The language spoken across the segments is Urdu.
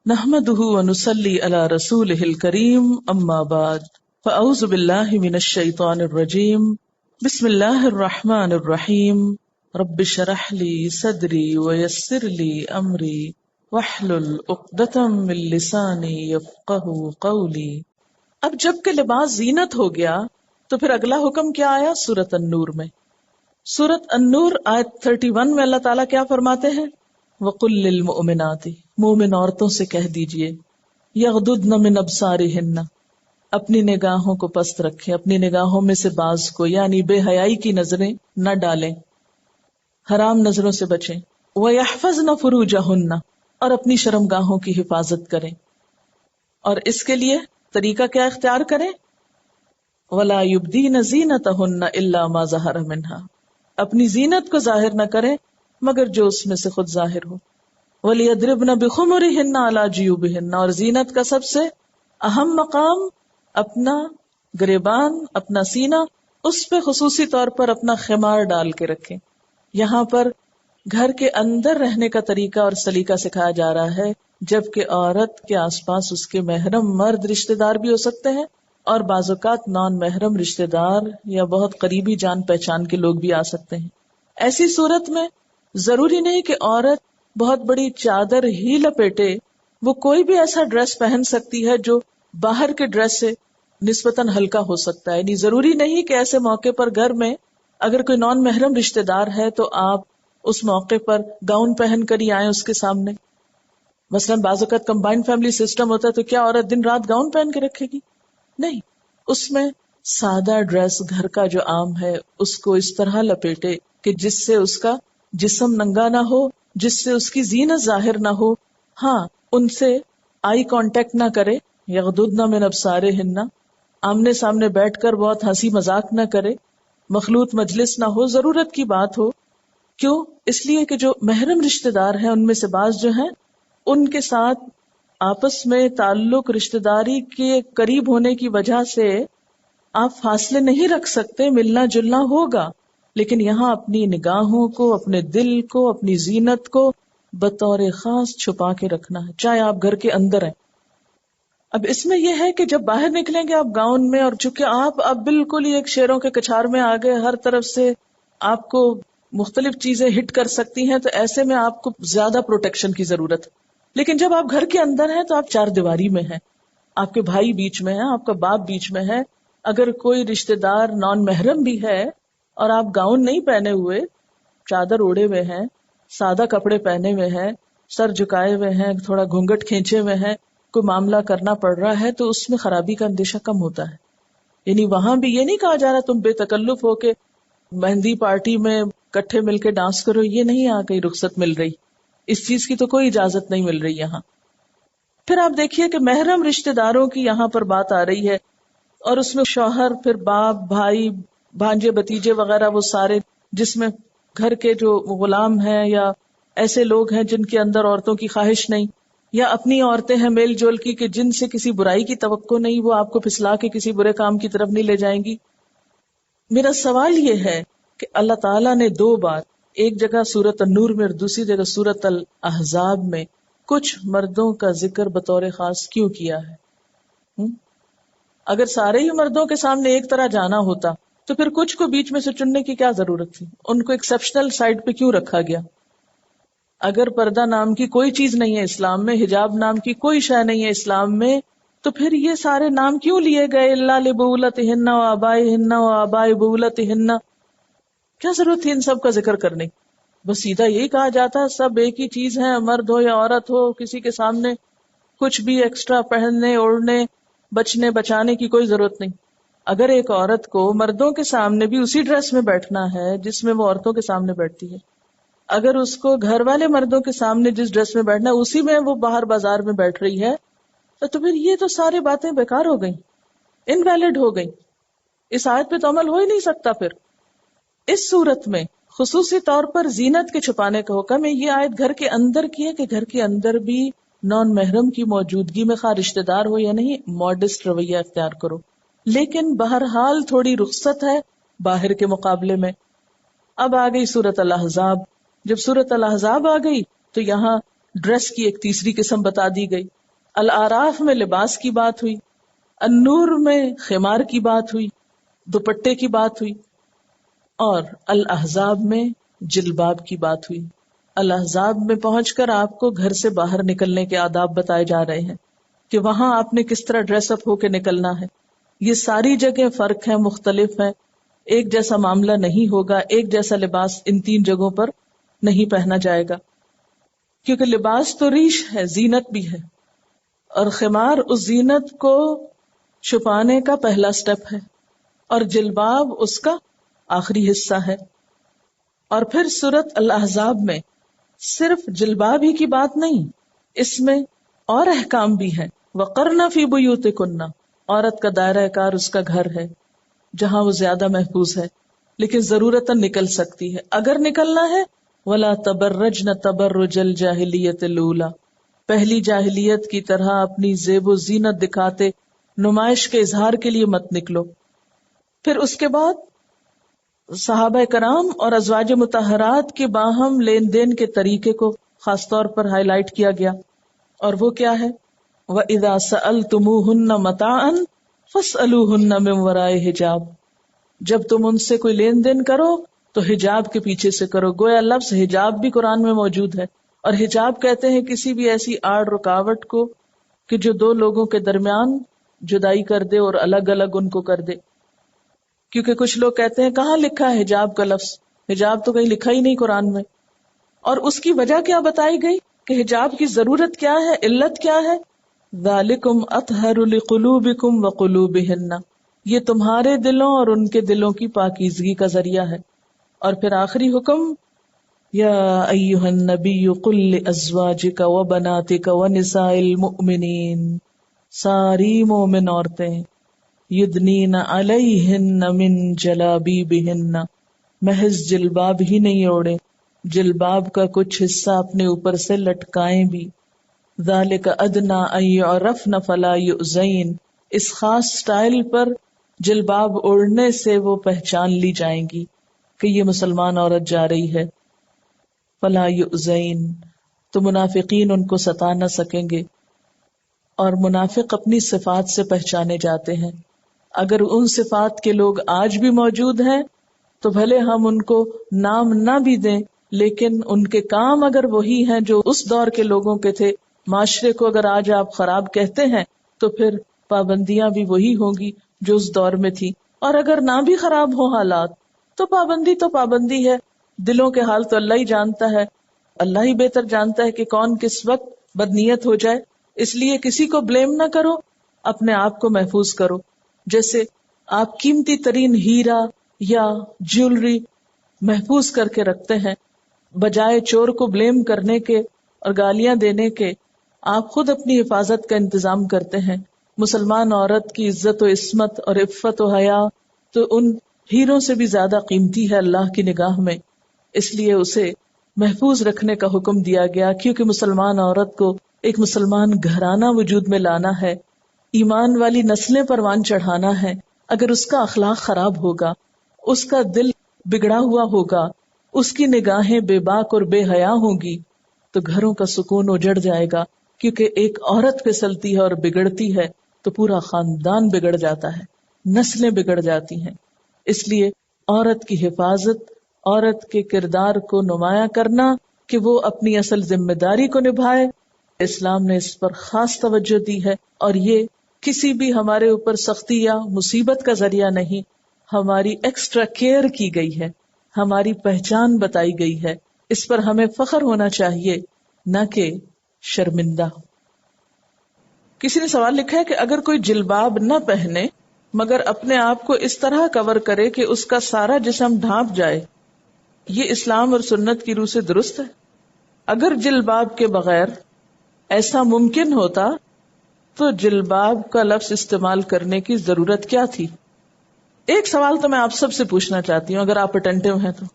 نحمده ونصلي على رسوله الكريم اما بعد فاعوذ بالله من الشيطان الرجيم بسم الله الرحمن الرحيم رب اشرح لي صدري ويسر لي امري واحلل عقدة من لساني يفقهوا قولي۔ اب جب کہ لباس زینت ہو گیا تو پھر اگلا حکم کیا آیا سورۃ النور میں۔ سورۃ النور آیت 31 میں اللہ تعالیٰ کیا فرماتے ہیں؟ وَقُلْ لِلْمُؤْمِنَاتِ، مومن عورتوں سے کہہ دیجئے، یغضضن من ابصارہن، اپنی نگاہوں کو پست رکھیں، اپنی نگاہوں میں سے بعض کو یعنی بے حیائی کی نظریں نہ ڈالیں، حرام نظروں سے بچیں، وَيَحْفَظْنَ فُرُوجَهُنَّ، اور اپنی شرمگاہوں کی حفاظت کریں۔ اور اس کے لیے طریقہ کیا اختیار کریں؟ وَلَا يُبْدِينَ زِينَتَهُنَّ إِلَّا مَا ظَهَرَ مِنْهَا، اپنی زینت کو ظاہر نہ کریں مگر جو اس میں سے خود ظاہر ہو۔ وَلْيَضْرِبْنَ بِخُمُرِهِنَّ عَلَى جُيُوبِهِنَّ، اور زینت کا سب سے اہم مقام اپنا گریبان، اپنا سینہ، اس پہ خصوصی طور پر اپنا خمار ڈال کے رکھیں۔ یہاں پر گھر کے اندر رہنے کا طریقہ اور سلیقہ سکھایا جا رہا ہے، جبکہ عورت کے آس پاس اس کے محرم مرد رشتہ دار بھی ہو سکتے ہیں اور بعض اوقات نان محرم رشتہ دار یا بہت قریبی جان پہچان کے لوگ بھی آ سکتے ہیں۔ ایسی صورت میں ضروری نہیں کہ عورت بہت بڑی چادر ہی لپیٹے، وہ کوئی بھی ایسا ڈریس پہن سکتی ہے جو باہر کے ڈریس سے نسبتاً ہلکا ہو سکتا ہے۔ یعنی ضروری نہیں کہ ایسے موقع پر گھر میں اگر کوئی نان محرم رشتہ دار ہے تو آپ اس موقع پر گاؤن پہن کر ہی آئیں اس کے سامنے۔ مثلاً بعض اوقات کمبائنڈ فیملی سسٹم ہوتا ہے تو کیا عورت دن رات گاؤن پہن کے رکھے گی؟ نہیں، اس میں سادہ ڈریس گھر کا جو عام ہے اس کو اس طرح لپیٹے کہ جس سے اس کا جسم ننگا نہ ہو، جس سے اس کی زینت ظاہر نہ ہو۔ ہاں، ان سے آئی کانٹیکٹ نہ کرے، یغضضن من ابصارہن، آمنے سامنے بیٹھ کر بہت ہنسی مذاق نہ کرے، مخلوط مجلس نہ ہو، ضرورت کی بات ہو۔ کیوں؟ اس لیے کہ جو محرم رشتہ دار ہیں ان میں سے بعض جو ہیں ان کے ساتھ آپس میں تعلق رشتہ داری کے قریب ہونے کی وجہ سے آپ فاصلے نہیں رکھ سکتے، ملنا جلنا ہوگا، لیکن یہاں اپنی نگاہوں کو، اپنے دل کو، اپنی زینت کو بطور خاص چھپا کے رکھنا ہے، چاہے آپ گھر کے اندر ہیں۔ اب اس میں یہ ہے کہ جب باہر نکلیں گے آپ گاؤن میں، اور چونکہ آپ اب بالکل ہی ایک شیروں کے کچھار میں آ گئے، ہر طرف سے آپ کو مختلف چیزیں ہٹ کر سکتی ہیں، تو ایسے میں آپ کو زیادہ پروٹیکشن کی ضرورت ہے۔ لیکن جب آپ گھر کے اندر ہیں تو آپ چار دیواری میں ہیں، آپ کے بھائی بیچ میں ہیں، آپ کا باپ بیچ میں ہے، اگر کوئی رشتہ دار نان محرم بھی ہے اور آپ گاؤن نہیں پہنے ہوئے، چادر اوڑے ہوئے ہیں، سادہ کپڑے پہنے ہوئے ہیں، سر جھکائے ہوئے ہیں، تھوڑا گھونگھٹ کھینچے ہوئے ہیں، کوئی معاملہ کرنا پڑ رہا ہے تو اس میں خرابی کا اندیشہ کم ہوتا ہے۔ یعنی وہاں بھی یہ نہیں کہا جا رہا تم بے تکلف ہو کے مہندی پارٹی میں کٹھے مل کے ڈانس کرو، یہ نہیں یہاں کہیں رخصت مل رہی، اس چیز کی تو کوئی اجازت نہیں مل رہی یہاں۔ پھر آپ دیکھیے کہ محرم رشتہ داروں کی یہاں پر بات آ رہی ہے، اور اس میں شوہر، پھر باپ، بھائی، بھانجے، بھتیجے وغیرہ، وہ سارے جس میں گھر کے جو غلام ہیں یا ایسے لوگ ہیں جن کے اندر عورتوں کی خواہش نہیں، یا اپنی عورتیں ہیں میل جول کی کہ جن سے کسی برائی کی توقع نہیں، وہ آپ کو پھسلا کے کسی برے کام کی طرف نہیں لے جائیں گی۔ میرا سوال یہ ہے کہ اللہ تعالیٰ نے دو بار، ایک جگہ سورۃ النور میں اور دوسری جگہ سورۃ الاحزاب میں، کچھ مردوں کا ذکر بطور خاص کیوں کیا ہے؟ اگر سارے ہی مردوں کے سامنے ایک طرح جانا ہوتا تو پھر کچھ کو بیچ میں سے چننے کی کیا ضرورت تھی؟ ان کو ایکسیپشنل سائڈ پہ کیوں رکھا گیا؟ اگر پردہ نام کی کوئی چیز نہیں ہے اسلام میں، حجاب نام کی کوئی شے نہیں ہے اسلام میں، تو پھر یہ سارے نام کیوں لیے گئے؟ الا لبعولتہن و آبائہن و آباء بعولتہن، کیا ضرورت تھی ان سب کا ذکر کرنے کی؟ بس سیدھا یہی کہا جاتا سب ایک ہی چیز ہے، مرد ہو یا عورت ہو، کسی کے سامنے کچھ بھی ایکسٹرا پہننے، اوڑھنے، بچنے بچانے کی کوئی ضرورت نہیں۔ اگر ایک عورت کو مردوں کے سامنے بھی اسی ڈریس میں بیٹھنا ہے جس میں وہ عورتوں کے سامنے بیٹھتی ہے، اگر اس کو گھر والے مردوں کے سامنے جس ڈریس میں بیٹھنا ہے اسی میں وہ باہر بازار میں بیٹھ رہی ہے، تو پھر یہ تو ساری باتیں بیکار ہو گئیں، انویلڈ ہو گئیں، اس آیت پہ تو عمل ہو ہی نہیں سکتا۔ پھر اس صورت میں خصوصی طور پر زینت کے چھپانے کا حکم ہے۔ یہ آیت گھر کے اندر کی ہے کہ گھر کے اندر بھی نان محرم کی موجودگی میں خواہ رشتہ دار ہو یا نہیں، ماڈسٹ رویہ اختیار کرو، لیکن بہرحال تھوڑی رخصت ہے باہر کے مقابلے میں۔ اب آ گئی سورۃ الاحزاب۔ جب سورۃ الاحزاب آ گئی تو یہاں ڈریس کی ایک تیسری قسم بتا دی گئی. الاعراف میں لباس کی بات ہوئی، النور میں خمار کی بات ہوئی، دوپٹے کی بات ہوئی، اور الاحزاب میں جلباب کی بات ہوئی. الاحزاب میں پہنچ کر آپ کو گھر سے باہر نکلنے کے آداب بتائے جا رہے ہیں کہ وہاں آپ نے کس طرح ڈریس اپ ہو کے نکلنا ہے. یہ ساری جگہ فرق ہے، مختلف ہے، ایک جیسا معاملہ نہیں ہوگا، ایک جیسا لباس ان 3 جگہوں پر نہیں پہنا جائے گا، کیونکہ لباس تو ریش ہے، زینت بھی ہے، اور خمار اس زینت کو چھپانے کا پہلا سٹیپ ہے، اور جلباب اس کا آخری حصہ ہے. اور پھر سورۃ الاحزاب میں صرف جلباب ہی کی بات نہیں، اس میں اور احکام بھی ہیں. وقرن فی بیوتکن، عورت کا دائرہ کار اس کا گھر ہے جہاں وہ زیادہ محفوظ ہے، لیکن ضرورتاً نکل سکتی ہے اگر نکلنا ہے. ولا تبرجن تبرج الجاہلیت الاولی، پہلی جاہلیت کی طرح اپنی زیب و زینت دکھاتے نمائش کے اظہار کے لیے مت نکلو. پھر اس کے بعد صحابہ کرام اور ازواج مطہرات کے باہم لین دین کے طریقے کو خاص طور پر ہائی لائٹ کیا گیا، اور وہ کیا ہے؟ وَإِذَا سَأَلْتُمُوهُنَّ مَتَاعًا فَاسْأَلُوهُنَّ مِنْ وَرَاءِ حِجَابٍ، جب تم ان سے کوئی لین دین کرو تو حجاب کے پیچھے سے کرو. گویا لفظ حجاب بھی قرآن میں موجود ہے، اور حجاب کہتے ہیں کسی بھی ایسی آڑ رکاوٹ کو کہ جو 2 لوگوں کے درمیان جدائی کر دے اور الگ الگ ان کو کر دے. کیونکہ کچھ لوگ کہتے ہیں کہاں لکھا ہے حجاب کا لفظ، حجاب تو کہیں لکھا ہی نہیں قرآن میں. اور اس کی وجہ کیا بتائی گئی کہ حجاب کی ضرورت کیا ہے، علت کیا ہے؟ ذالکم اطہر لقلوبکم وقلوبہن، یہ تمہارے دلوں اور ان کے دلوں کی پاکیزگی کا ذریعہ ہے. اور پھر آخری حکم، یا ایہا النبی قل لازواجک وبناتک ونساء المؤمنین، ساری مومن عورتیں یدنین علیہن من جلابیبہن، محض جلباب ہی نہیں اوڑے، جلباب کا کچھ حصہ اپنے اوپر سے لٹکائیں بھی. ذالک ادنی ان یعرفن فلا یؤذین، اس خاص سٹائل پر جلباب اوڑھنے سے وہ پہچان لی جائیں گی کہ یہ مسلمان عورت جا رہی ہے. فلا یؤذین، تو منافقین ان کو ستا نہ سکیں گے. اور منافق اپنی صفات سے پہچانے جاتے ہیں. اگر ان صفات کے لوگ آج بھی موجود ہیں تو بھلے ہم ان کو نام نہ بھی دیں، لیکن ان کے کام اگر وہی ہیں جو اس دور کے لوگوں کے تھے، معاشرے کو اگر آج آپ خراب کہتے ہیں تو پھر پابندیاں بھی وہی ہوں گی جو اس دور میں تھی. اور اگر نہ بھی خراب ہو حالات تو پابندی ہے. دلوں کے حال تو اللہ ہی جانتا ہے، اللہ ہی بہتر جانتا ہے کہ کون کس وقت بدنیت ہو جائے. اس لیے کسی کو بلیم نہ کرو، اپنے آپ کو محفوظ کرو. جیسے آپ قیمتی ترین ہیرا یا جیولری محفوظ کر کے رکھتے ہیں، بجائے چور کو بلیم کرنے کے اور گالیاں دینے کے آپ خود اپنی حفاظت کا انتظام کرتے ہیں. مسلمان عورت کی عزت و عصمت اور عفت و حیا تو ان ہیروں سے بھی زیادہ قیمتی ہے اللہ کی نگاہ میں، اس لیے اسے محفوظ رکھنے کا حکم دیا گیا. کیونکہ مسلمان عورت کو ایک مسلمان گھرانہ وجود میں لانا ہے، ایمان والی نسلیں پروان چڑھانا ہے. اگر اس کا اخلاق خراب ہوگا، اس کا دل بگڑا ہوا ہوگا، اس کی نگاہیں بے باک اور بے حیا ہوں گی تو گھروں کا سکون اجڑ جائے گا. کیونکہ ایک عورت پھسلتی ہے اور بگڑتی ہے تو پورا خاندان بگڑ جاتا ہے، نسلیں بگڑ جاتی ہیں. اس لیے عورت کی حفاظت، عورت کے کردار کو نمایاں کرنا کہ وہ اپنی اصل ذمہ داری کو نبھائے، اسلام نے اس پر خاص توجہ دی ہے. اور یہ کسی بھی ہمارے اوپر سختی یا مصیبت کا ذریعہ نہیں، ہماری ایکسٹرا کیئر کی گئی ہے، ہماری پہچان بتائی گئی ہے. اس پر ہمیں فخر ہونا چاہیے، نہ کہ شرمندہ. کسی نے سوال لکھا ہے کہ اگر کوئی جلباب نہ پہنے مگر اپنے آپ کو اس طرح کور کرے کہ اس کا سارا جسم ڈھانپ جائے، یہ اسلام اور سنت کی روح سے درست ہے؟ اگر جلباب کے بغیر ایسا ممکن ہوتا تو جلباب کا لفظ استعمال کرنے کی ضرورت کیا تھی؟ ایک سوال تو میں آپ سب سے پوچھنا چاہتی ہوں، اگر آپ اٹینٹو ہیں تو،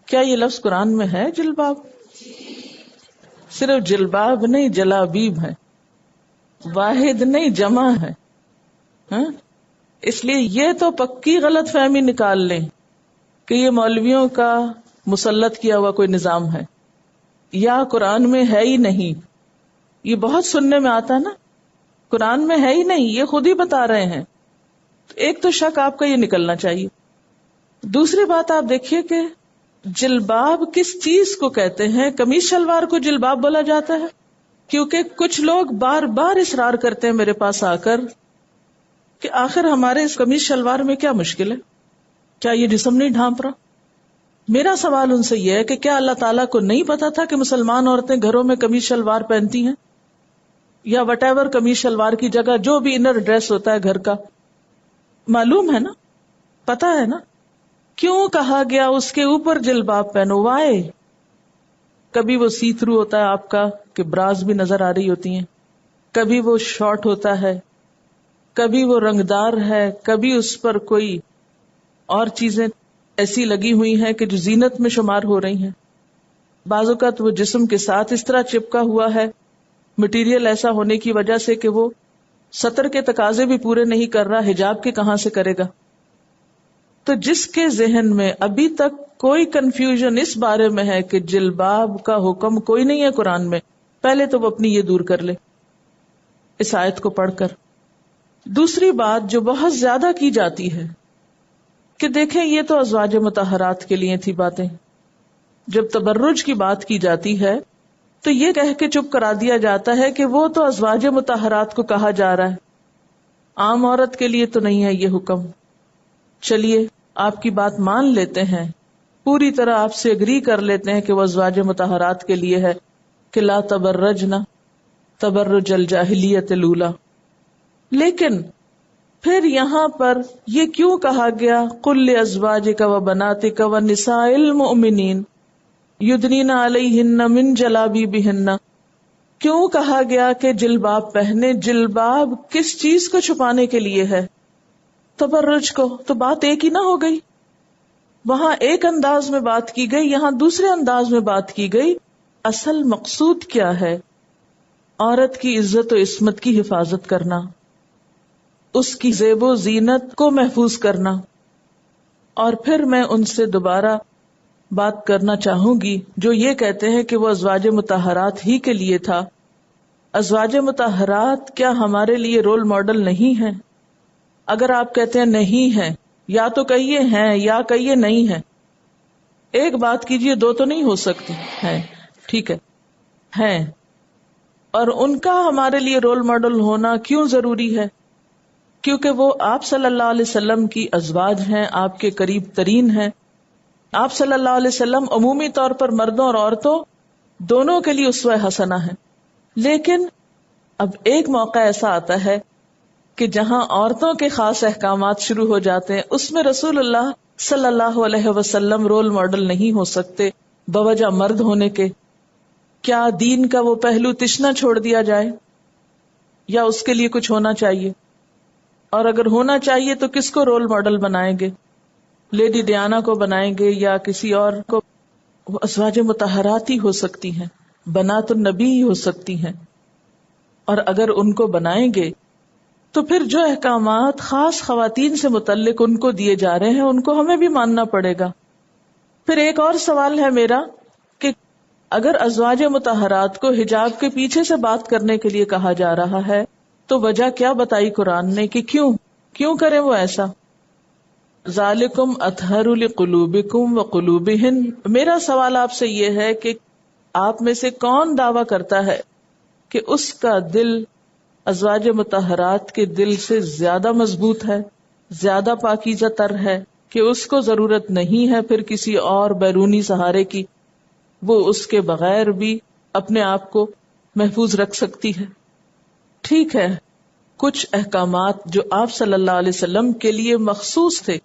کیا یہ لفظ قرآن میں ہے جلباب؟ صرف جلباب نہیں، جلابیب ہے، واحد نہیں جمع ہے. اس لیے یہ تو پکی غلط فہمی نکال لیں کہ یہ مولویوں کا مسلط کیا ہوا کوئی نظام ہے. یا قرآن میں ہے ہی نہیں. یہ بہت سننے میں آتا ہے نا، قرآن میں ہے ہی نہیں، یہ خود ہی بتا رہے ہیں. ایک تو شک آپ کا یہ نکلنا چاہیے. دوسری بات آپ دیکھیے کہ جلباب کس چیز کو کہتے ہیں؟ قمیص شلوار کو جلباب بولا جاتا ہے کیونکہ کچھ لوگ بار بار اصرار کرتے ہیں میرے پاس آ کر کہ آخر ہمارے اس قمیص شلوار میں کیا مشکل ہے، کیا یہ جسم نہیں ڈھانپ رہا؟ میرا سوال ان سے یہ ہے کہ کیا اللہ تعالیٰ کو نہیں پتا تھا کہ مسلمان عورتیں گھروں میں قمیص شلوار پہنتی ہیں، یا وٹ ایور قمیص شلوار کی جگہ جو بھی انر ڈریس ہوتا ہے گھر کا، معلوم ہے نا، پتا ہے نا؟ کیوں کہا گیا اس کے اوپر جلباب پہنو؟ وائے؟ کبھی وہ سی تھرو ہوتا ہے آپ کا کہ براز بھی نظر آ رہی ہوتی ہیں، کبھی وہ شارٹ ہوتا ہے، کبھی وہ رنگدار ہے، کبھی اس پر کوئی اور چیزیں ایسی لگی ہوئی ہیں کہ جو زینت میں شمار ہو رہی ہیں. بعض اوقات وہ جسم کے ساتھ اس طرح چپکا ہوا ہے مٹیریل ایسا ہونے کی وجہ سے کہ وہ سطر کے تقاضے بھی پورے نہیں کر رہا، حجاب کے کہاں سے کرے گا؟ تو جس کے ذہن میں ابھی تک کوئی کنفیوژن اس بارے میں ہے کہ جلباب کا حکم کوئی نہیں ہے قرآن میں، پہلے تو وہ اپنی یہ دور کر لے اس آیت کو پڑھ کر. دوسری بات جو بہت زیادہ کی جاتی ہے کہ دیکھیں یہ تو ازواج مطہرات کے لیے تھی باتیں، جب تبرج کی بات کی جاتی ہے تو یہ کہہ کے چپ کرا دیا جاتا ہے کہ وہ تو ازواج مطہرات کو کہا جا رہا ہے، عام عورت کے لیے تو نہیں ہے یہ حکم. چلیے آپ کی بات مان لیتے ہیں، پوری طرح آپ سے اگری کر لیتے ہیں کہ وہ ازواج مطہرات کے لیے ہے کہ لا تبرجنا تبرج الجاہلیت الاولی. لیکن پھر یہاں پر یہ کیوں کہا گیا قل لازواجک وبناتک ونساء المؤمنین یدنین علیہن من جلابیبہن؟ کیوں کہا گیا کہ جلباب پہنے؟ جلباب کس چیز کو چھپانے کے لیے ہے؟ تبرج کو. تو بات ایک ہی نہ ہو گئی؟ وہاں ایک انداز میں بات کی گئی، یہاں دوسرے انداز میں بات کی گئی. اصل مقصود کیا ہے؟ عورت کی عزت و عصمت کی حفاظت کرنا، اس کی زیب و زینت کو محفوظ کرنا. اور پھر میں ان سے دوبارہ بات کرنا چاہوں گی جو یہ کہتے ہیں کہ وہ ازواج مطہرات ہی کے لیے تھا. ازواج مطہرات کیا ہمارے لیے رول ماڈل نہیں ہیں؟ اگر آپ کہتے ہیں نہیں ہیں، یا تو کہیے ہیں یا کہیے نہیں ہیں. ایک بات کیجئے، دو تو نہیں ہو سکتی. ہیں، ٹھیک ہے، ہیں. اور ان کا ہمارے لیے رول ماڈل ہونا کیوں ضروری ہے؟ کیونکہ وہ آپ صلی اللہ علیہ وسلم کی ازواج ہیں، آپ کے قریب ترین ہیں. آپ صلی اللہ علیہ وسلم عمومی طور پر مردوں اور عورتوں دونوں کے لیے اسوہ حسنہ ہیں. لیکن اب ایک موقع ایسا آتا ہے کہ جہاں عورتوں کے خاص احکامات شروع ہو جاتے ہیں، اس میں رسول اللہ صلی اللہ علیہ وسلم رول ماڈل نہیں ہو سکتے بوجہ مرد ہونے کے. کیا دین کا وہ پہلو تشنا چھوڑ دیا جائے، یا اس کے لیے کچھ ہونا چاہیے؟ اور اگر ہونا چاہیے تو کس کو رول ماڈل بنائیں گے؟ لیڈی ڈیانا کو بنائیں گے یا کسی اور کو؟ وہ ازواج مطہرات ہی ہو سکتی ہیں، بنات النبی ہی ہو سکتی ہیں. اور اگر ان کو بنائیں گے تو پھر جو احکامات خاص خواتین سے متعلق ان کو دیے جا رہے ہیں ان کو ہمیں بھی ماننا پڑے گا. پھر ایک اور سوال ہے میرا کہ اگر ازواج مطہرات کو حجاب کے پیچھے سے بات کرنے کے لیے کہا جا رہا ہے تو وجہ کیا بتائی قرآن نے کہ کیوں کریں وہ ایسا؟ ذالکم اطہر لقلوبکم وقلوبہن. میرا سوال آپ سے یہ ہے کہ آپ میں سے کون دعویٰ کرتا ہے کہ اس کا دل ازواج مطہرات کے دل سے زیادہ مضبوط ہے، زیادہ پاکیزہ تر ہے، کہ اس کو ضرورت نہیں ہے پھر کسی اور بیرونی سہارے کی، وہ اس کے بغیر بھی اپنے آپ کو محفوظ رکھ سکتی ہے؟ ٹھیک ہے، کچھ احکامات جو آپ صلی اللہ علیہ وسلم کے لیے مخصوص تھے،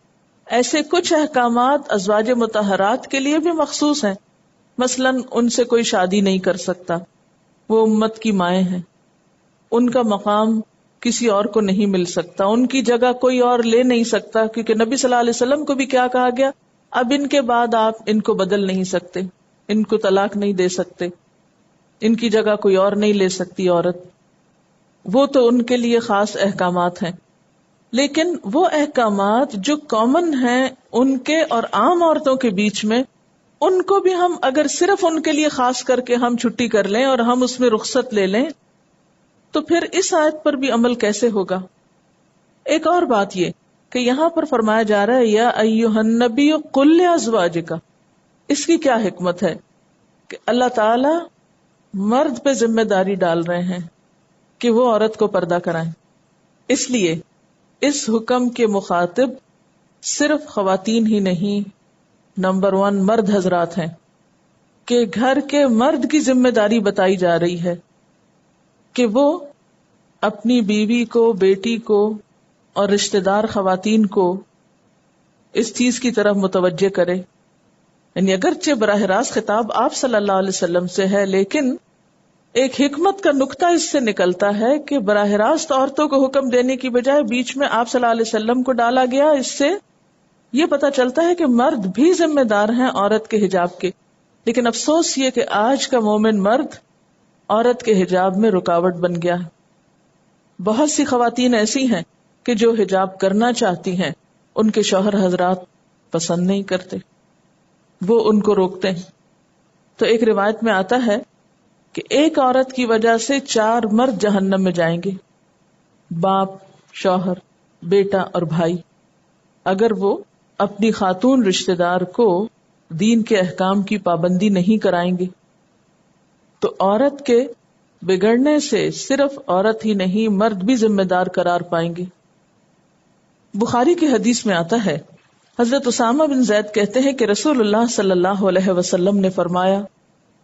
ایسے کچھ احکامات ازواج مطہرات کے لیے بھی مخصوص ہیں. مثلاً ان سے کوئی شادی نہیں کر سکتا، وہ امت کی مائیں ہیں، ان کا مقام کسی اور کو نہیں مل سکتا، ان کی جگہ کوئی اور لے نہیں سکتا، کیونکہ نبی صلی اللہ علیہ وسلم کو بھی کیا کہا گیا؟ اب ان کے بعد آپ ان کو بدل نہیں سکتے، ان کو طلاق نہیں دے سکتے، ان کی جگہ کوئی اور نہیں لے سکتی عورت. وہ تو ان کے لیے خاص احکامات ہیں. لیکن وہ احکامات جو کامن ہیں ان کے اور عام عورتوں کے بیچ میں، ان کو بھی ہم اگر صرف ان کے لیے خاص کر کے ہم چھٹی کر لیں اور ہم اس میں رخصت لے لیں تو پھر اس آیت پر بھی عمل کیسے ہوگا؟ ایک اور بات یہ کہ یہاں پر فرمایا جا رہا ہے یا ایھا النبی قل لازواجک، اس کی کیا حکمت ہے کہ اللہ تعالی مرد پہ ذمہ داری ڈال رہے ہیں کہ وہ عورت کو پردہ کرائیں. اس لیے اس حکم کے مخاطب صرف خواتین ہی نہیں، نمبر 1 مرد حضرات ہیں کہ گھر کے مرد کی ذمہ داری بتائی جا رہی ہے کہ وہ اپنی بیوی کو، بیٹی کو اور رشتہ دار خواتین کو اس چیز کی طرف متوجہ کرے. یعنی اگرچہ براہ راست خطاب آپ صلی اللہ علیہ وسلم سے ہے، لیکن ایک حکمت کا نقطہ اس سے نکلتا ہے کہ براہ راست عورتوں کو حکم دینے کی بجائے بیچ میں آپ صلی اللہ علیہ وسلم کو ڈالا گیا. اس سے یہ پتہ چلتا ہے کہ مرد بھی ذمہ دار ہیں عورت کے حجاب کے. لیکن افسوس یہ کہ آج کا مومن مرد عورت کے حجاب میں رکاوٹ بن گیا. بہت سی خواتین ایسی ہیں کہ جو حجاب کرنا چاہتی ہیں، ان کے شوہر حضرات پسند نہیں کرتے، وہ ان کو روکتے ہیں. تو ایک روایت میں آتا ہے کہ ایک عورت کی وجہ سے 4 مرد جہنم میں جائیں گے، باپ، شوہر، بیٹا اور بھائی، اگر وہ اپنی خاتون رشتہ دار کو دین کے احکام کی پابندی نہیں کرائیں گے. تو عورت کے بگڑنے سے صرف عورت ہی نہیں، مرد بھی ذمہ دار قرار پائیں گے. بخاری کی حدیث میں آتا ہے، حضرت اسامہ بن زید کہتے ہیں کہ رسول اللہ صلی اللہ علیہ وسلم نے فرمایا،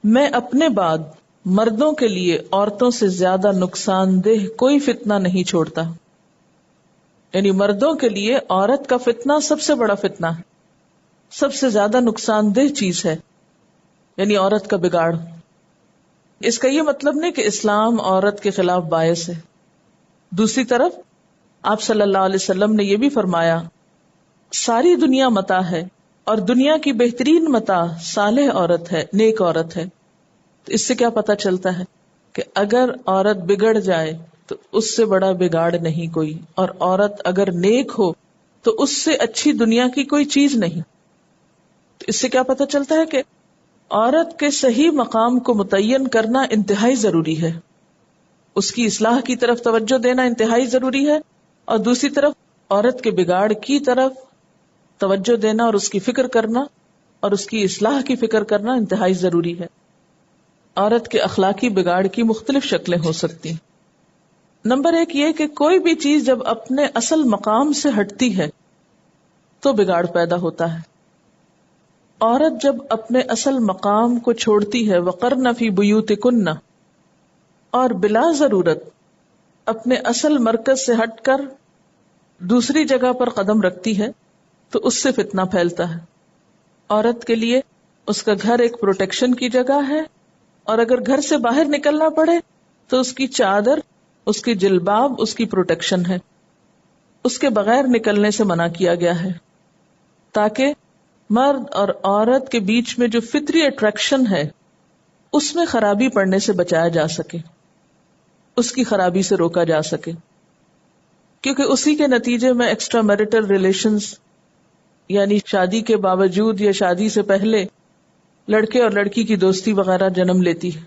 میں اپنے بعد مردوں کے لیے عورتوں سے زیادہ نقصان دہ کوئی فتنہ نہیں چھوڑتا. یعنی مردوں کے لیے عورت کا فتنہ سب سے بڑا فتنہ ہے، سب سے زیادہ نقصان دہ چیز ہے، یعنی عورت کا بگاڑ. اس کا یہ مطلب نہیں کہ اسلام عورت کے خلاف باعث ہے. دوسری طرف آپ صلی اللہ علیہ وسلم نے یہ بھی فرمایا، ساری دنیا متاع ہے اور دنیا کی بہترین متاع صالح عورت ہے، نیک عورت ہے. تو اس سے کیا پتہ چلتا ہے کہ اگر عورت بگڑ جائے تو اس سے بڑا بگاڑ نہیں کوئی، اور عورت اگر نیک ہو تو اس سے اچھی دنیا کی کوئی چیز نہیں. تو اس سے کیا پتہ چلتا ہے کہ عورت کے صحیح مقام کو متعین کرنا انتہائی ضروری ہے، اس کی اصلاح کی طرف توجہ دینا انتہائی ضروری ہے، اور دوسری طرف عورت کے بگاڑ کی طرف توجہ دینا اور اس کی فکر کرنا اور اس کی اصلاح کی فکر کرنا انتہائی ضروری ہے. عورت کے اخلاقی بگاڑ کی مختلف شکلیں ہو سکتی ہیں. نمبر 1 یہ کہ کوئی بھی چیز جب اپنے اصل مقام سے ہٹتی ہے تو بگاڑ پیدا ہوتا ہے. عورت جب اپنے اصل مقام کو چھوڑتی ہے، وقرن فی بیوتکن، اور بلا ضرورت اپنے اصل مرکز سے ہٹ کر دوسری جگہ پر قدم رکھتی ہے تو اس سے فتنہ پھیلتا ہے. عورت کے لیے اس کا گھر ایک پروٹیکشن کی جگہ ہے، اور اگر گھر سے باہر نکلنا پڑے تو اس کی چادر، اس کی جلباب اس کی پروٹیکشن ہے. اس کے بغیر نکلنے سے منع کیا گیا ہے تاکہ مرد اور عورت کے بیچ میں جو فطری اٹریکشن ہے اس میں خرابی پڑنے سے بچایا جا سکے، اس کی خرابی سے روکا جا سکے. کیونکہ اسی کے نتیجے میں ایکسٹرا میرٹل ریلیشنز، یعنی شادی کے باوجود یا شادی سے پہلے لڑکے اور لڑکی کی دوستی وغیرہ جنم لیتی ہے.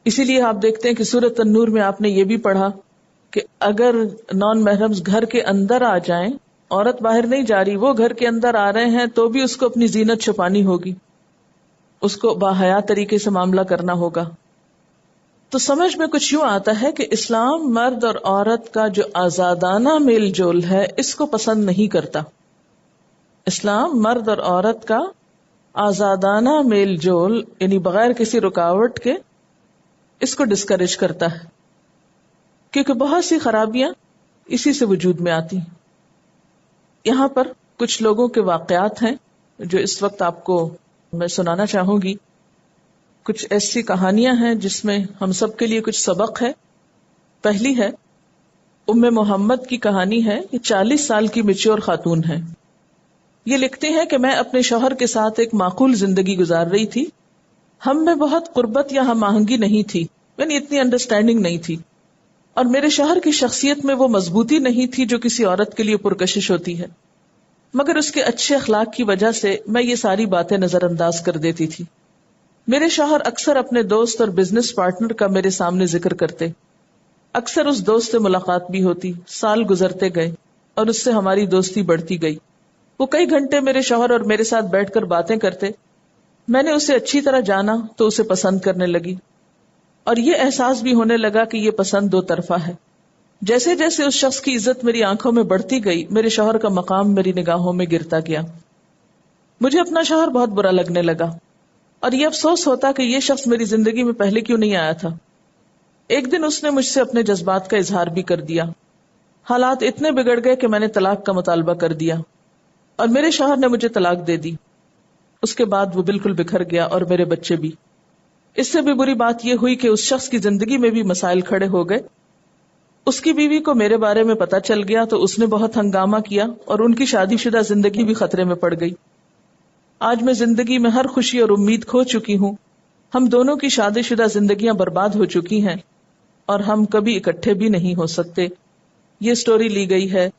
اسی لیے آپ دیکھتے ہیں کہ سورۃ النور میں آپ نے یہ بھی پڑھا کہ اگر نان محرمز گھر کے اندر آ جائیں، عورت باہر نہیں جا رہی، وہ گھر کے اندر آ رہے ہیں، تو بھی اس کو اپنی زینت چھپانی ہوگی، اس کو باحیا طریقے سے معاملہ کرنا ہوگا. تو سمجھ میں کچھ یوں آتا ہے کہ اسلام مرد اور عورت کا جو آزادانہ میل جول ہے اس کو پسند نہیں کرتا. اسلام مرد اور عورت کا آزادانہ میل جول، یعنی بغیر کسی رکاوٹ کے، اس کو ڈسکریج کرتا ہے، کیونکہ بہت سی خرابیاں اسی سے وجود میں آتی ہیں. یہاں پر کچھ لوگوں کے واقعات ہیں جو اس وقت آپ کو میں سنانا چاہوں گی. کچھ ایسی کہانیاں ہیں جس میں ہم سب کے لیے کچھ سبق ہے. پہلی ہے ام محمد کی کہانی ہے. یہ 40 سال کی میچور خاتون ہے. یہ لکھتی ہیں کہ میں اپنے شوہر کے ساتھ ایک معقول زندگی گزار رہی تھی. ہم میں بہت قربت یا ہم آہنگی نہیں تھی، یعنی اتنی انڈرسٹینڈنگ نہیں تھی، اور میرے شوہر کی شخصیت میں وہ مضبوطی نہیں تھی جو کسی عورت کے لیے پرکشش ہوتی ہے. مگر اس کے اچھے اخلاق کی وجہ سے میں یہ ساری باتیں نظر انداز کر دیتی تھی۔ میرے شوہر اکثر اپنے دوست اور بزنس پارٹنر کا میرے سامنے ذکر کرتے، اکثر اس دوست سے ملاقات بھی ہوتی، سال گزرتے گئے اور اس سے ہماری دوستی بڑھتی گئی۔ وہ کئی گھنٹے میرے شوہر اور میرے ساتھ بیٹھ کر باتیں کرتے، میں نے اسے اچھی طرح جانا تو اسے پسند کرنے لگی، اور یہ احساس بھی ہونے لگا کہ یہ پسند دو طرفہ ہے۔ جیسے جیسے اس شخص کی عزت میری آنکھوں میں بڑھتی گئی، میرے شوہر کا مقام میری نگاہوں میں گرتا گیا۔ مجھے اپنا شوہر بہت برا لگنے لگا، اور یہ افسوس ہوتا کہ یہ شخص میری زندگی میں پہلے کیوں نہیں آیا تھا۔ ایک دن اس نے مجھ سے اپنے جذبات کا اظہار بھی کر دیا۔ حالات اتنے بگڑ گئے کہ میں نے طلاق کا مطالبہ کر دیا، اور میرے شوہر نے مجھے طلاق دے دی۔ اس کے بعد وہ بالکل بکھر گیا، اور میرے بچے بھی۔ اس سے بھی بری بات یہ ہوئی کہ اس شخص کی زندگی میں بھی مسائل کھڑے ہو گئے۔ اس کی بیوی کو میرے بارے میں پتہ چل گیا تو اس نے بہت ہنگامہ کیا، اور ان کی شادی شدہ زندگی بھی خطرے میں پڑ گئی۔ آج میں زندگی میں ہر خوشی اور امید کھو چکی ہوں۔ ہم دونوں کی شادی شدہ زندگیاں برباد ہو چکی ہیں، اور ہم کبھی اکٹھے بھی نہیں ہو سکتے۔ یہ سٹوری لی گئی ہے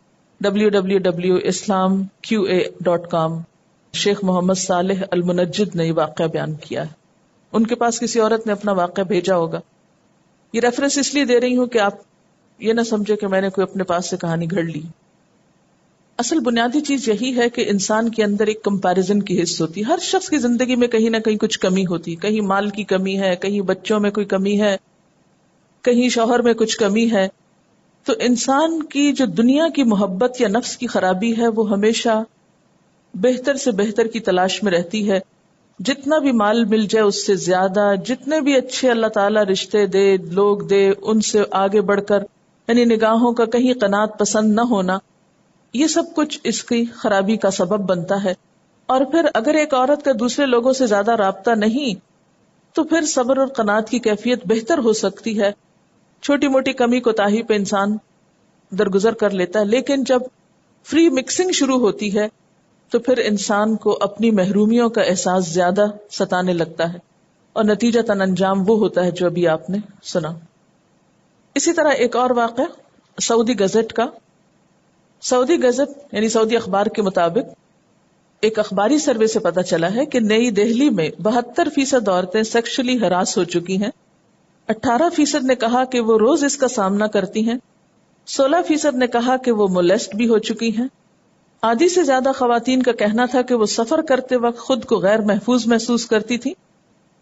www.islamqa.com۔ شیخ محمد صالح المنجد نے یہ واقعہ بیان کیا ہے۔ ان کے پاس کسی عورت نے اپنا واقعہ بھیجا ہوگا۔ یہ ریفرنس اس لیے دے رہی ہوں کہ آپ یہ نہ سمجھے کہ میں نے کوئی اپنے پاس سے کہانی گھڑ لی۔ اصل بنیادی چیز یہی ہے کہ انسان کے اندر ایک کمپیرزن کی حس ہوتی ہے۔ ہر شخص کی زندگی میں کہیں نہ کہیں کچھ کمی ہوتی، کہیں مال کی کمی ہے، کہیں بچوں میں کوئی کمی ہے، کہیں شوہر میں کچھ کمی ہے۔ تو انسان کی جو دنیا کی محبت یا نفس کی خرابی ہے، وہ ہمیشہ بہتر سے بہتر کی تلاش میں رہتی ہے۔ جتنا بھی مال مل جائے اس سے زیادہ، جتنے بھی اچھے اللہ تعالیٰ رشتے دے، لوگ دے، ان سے آگے بڑھ کر، یعنی نگاہوں کا کہیں قناعت پسند نہ ہونا، یہ سب کچھ اس کی خرابی کا سبب بنتا ہے۔ اور پھر اگر ایک عورت کا دوسرے لوگوں سے زیادہ رابطہ نہیں، تو پھر صبر اور قناعت کی کیفیت بہتر ہو سکتی ہے۔ چھوٹی موٹی کمی کوتاہی پہ انسان درگزر کر لیتا ہے، لیکن جب فری مکسنگ شروع ہوتی ہے تو پھر انسان کو اپنی محرومیوں کا احساس زیادہ ستانے لگتا ہے، اور نتیجتاً انجام وہ ہوتا ہے جو ابھی آپ نے سنا۔ اسی طرح ایک اور واقعہ سعودی گزٹ کا۔ سعودی گزٹ یعنی سعودی اخبار کے مطابق ایک اخباری سروے سے پتہ چلا ہے کہ نئی دہلی میں 72% عورتیں سیکشولی ہراس ہو چکی ہیں۔ 18% نے کہا کہ وہ روز اس کا سامنا کرتی ہیں۔ 16% نے کہا کہ وہ مولیسٹ بھی ہو چکی ہیں۔ آدھی سے زیادہ خواتین کا کہنا تھا کہ وہ سفر کرتے وقت خود کو غیر محفوظ محسوس کرتی تھی۔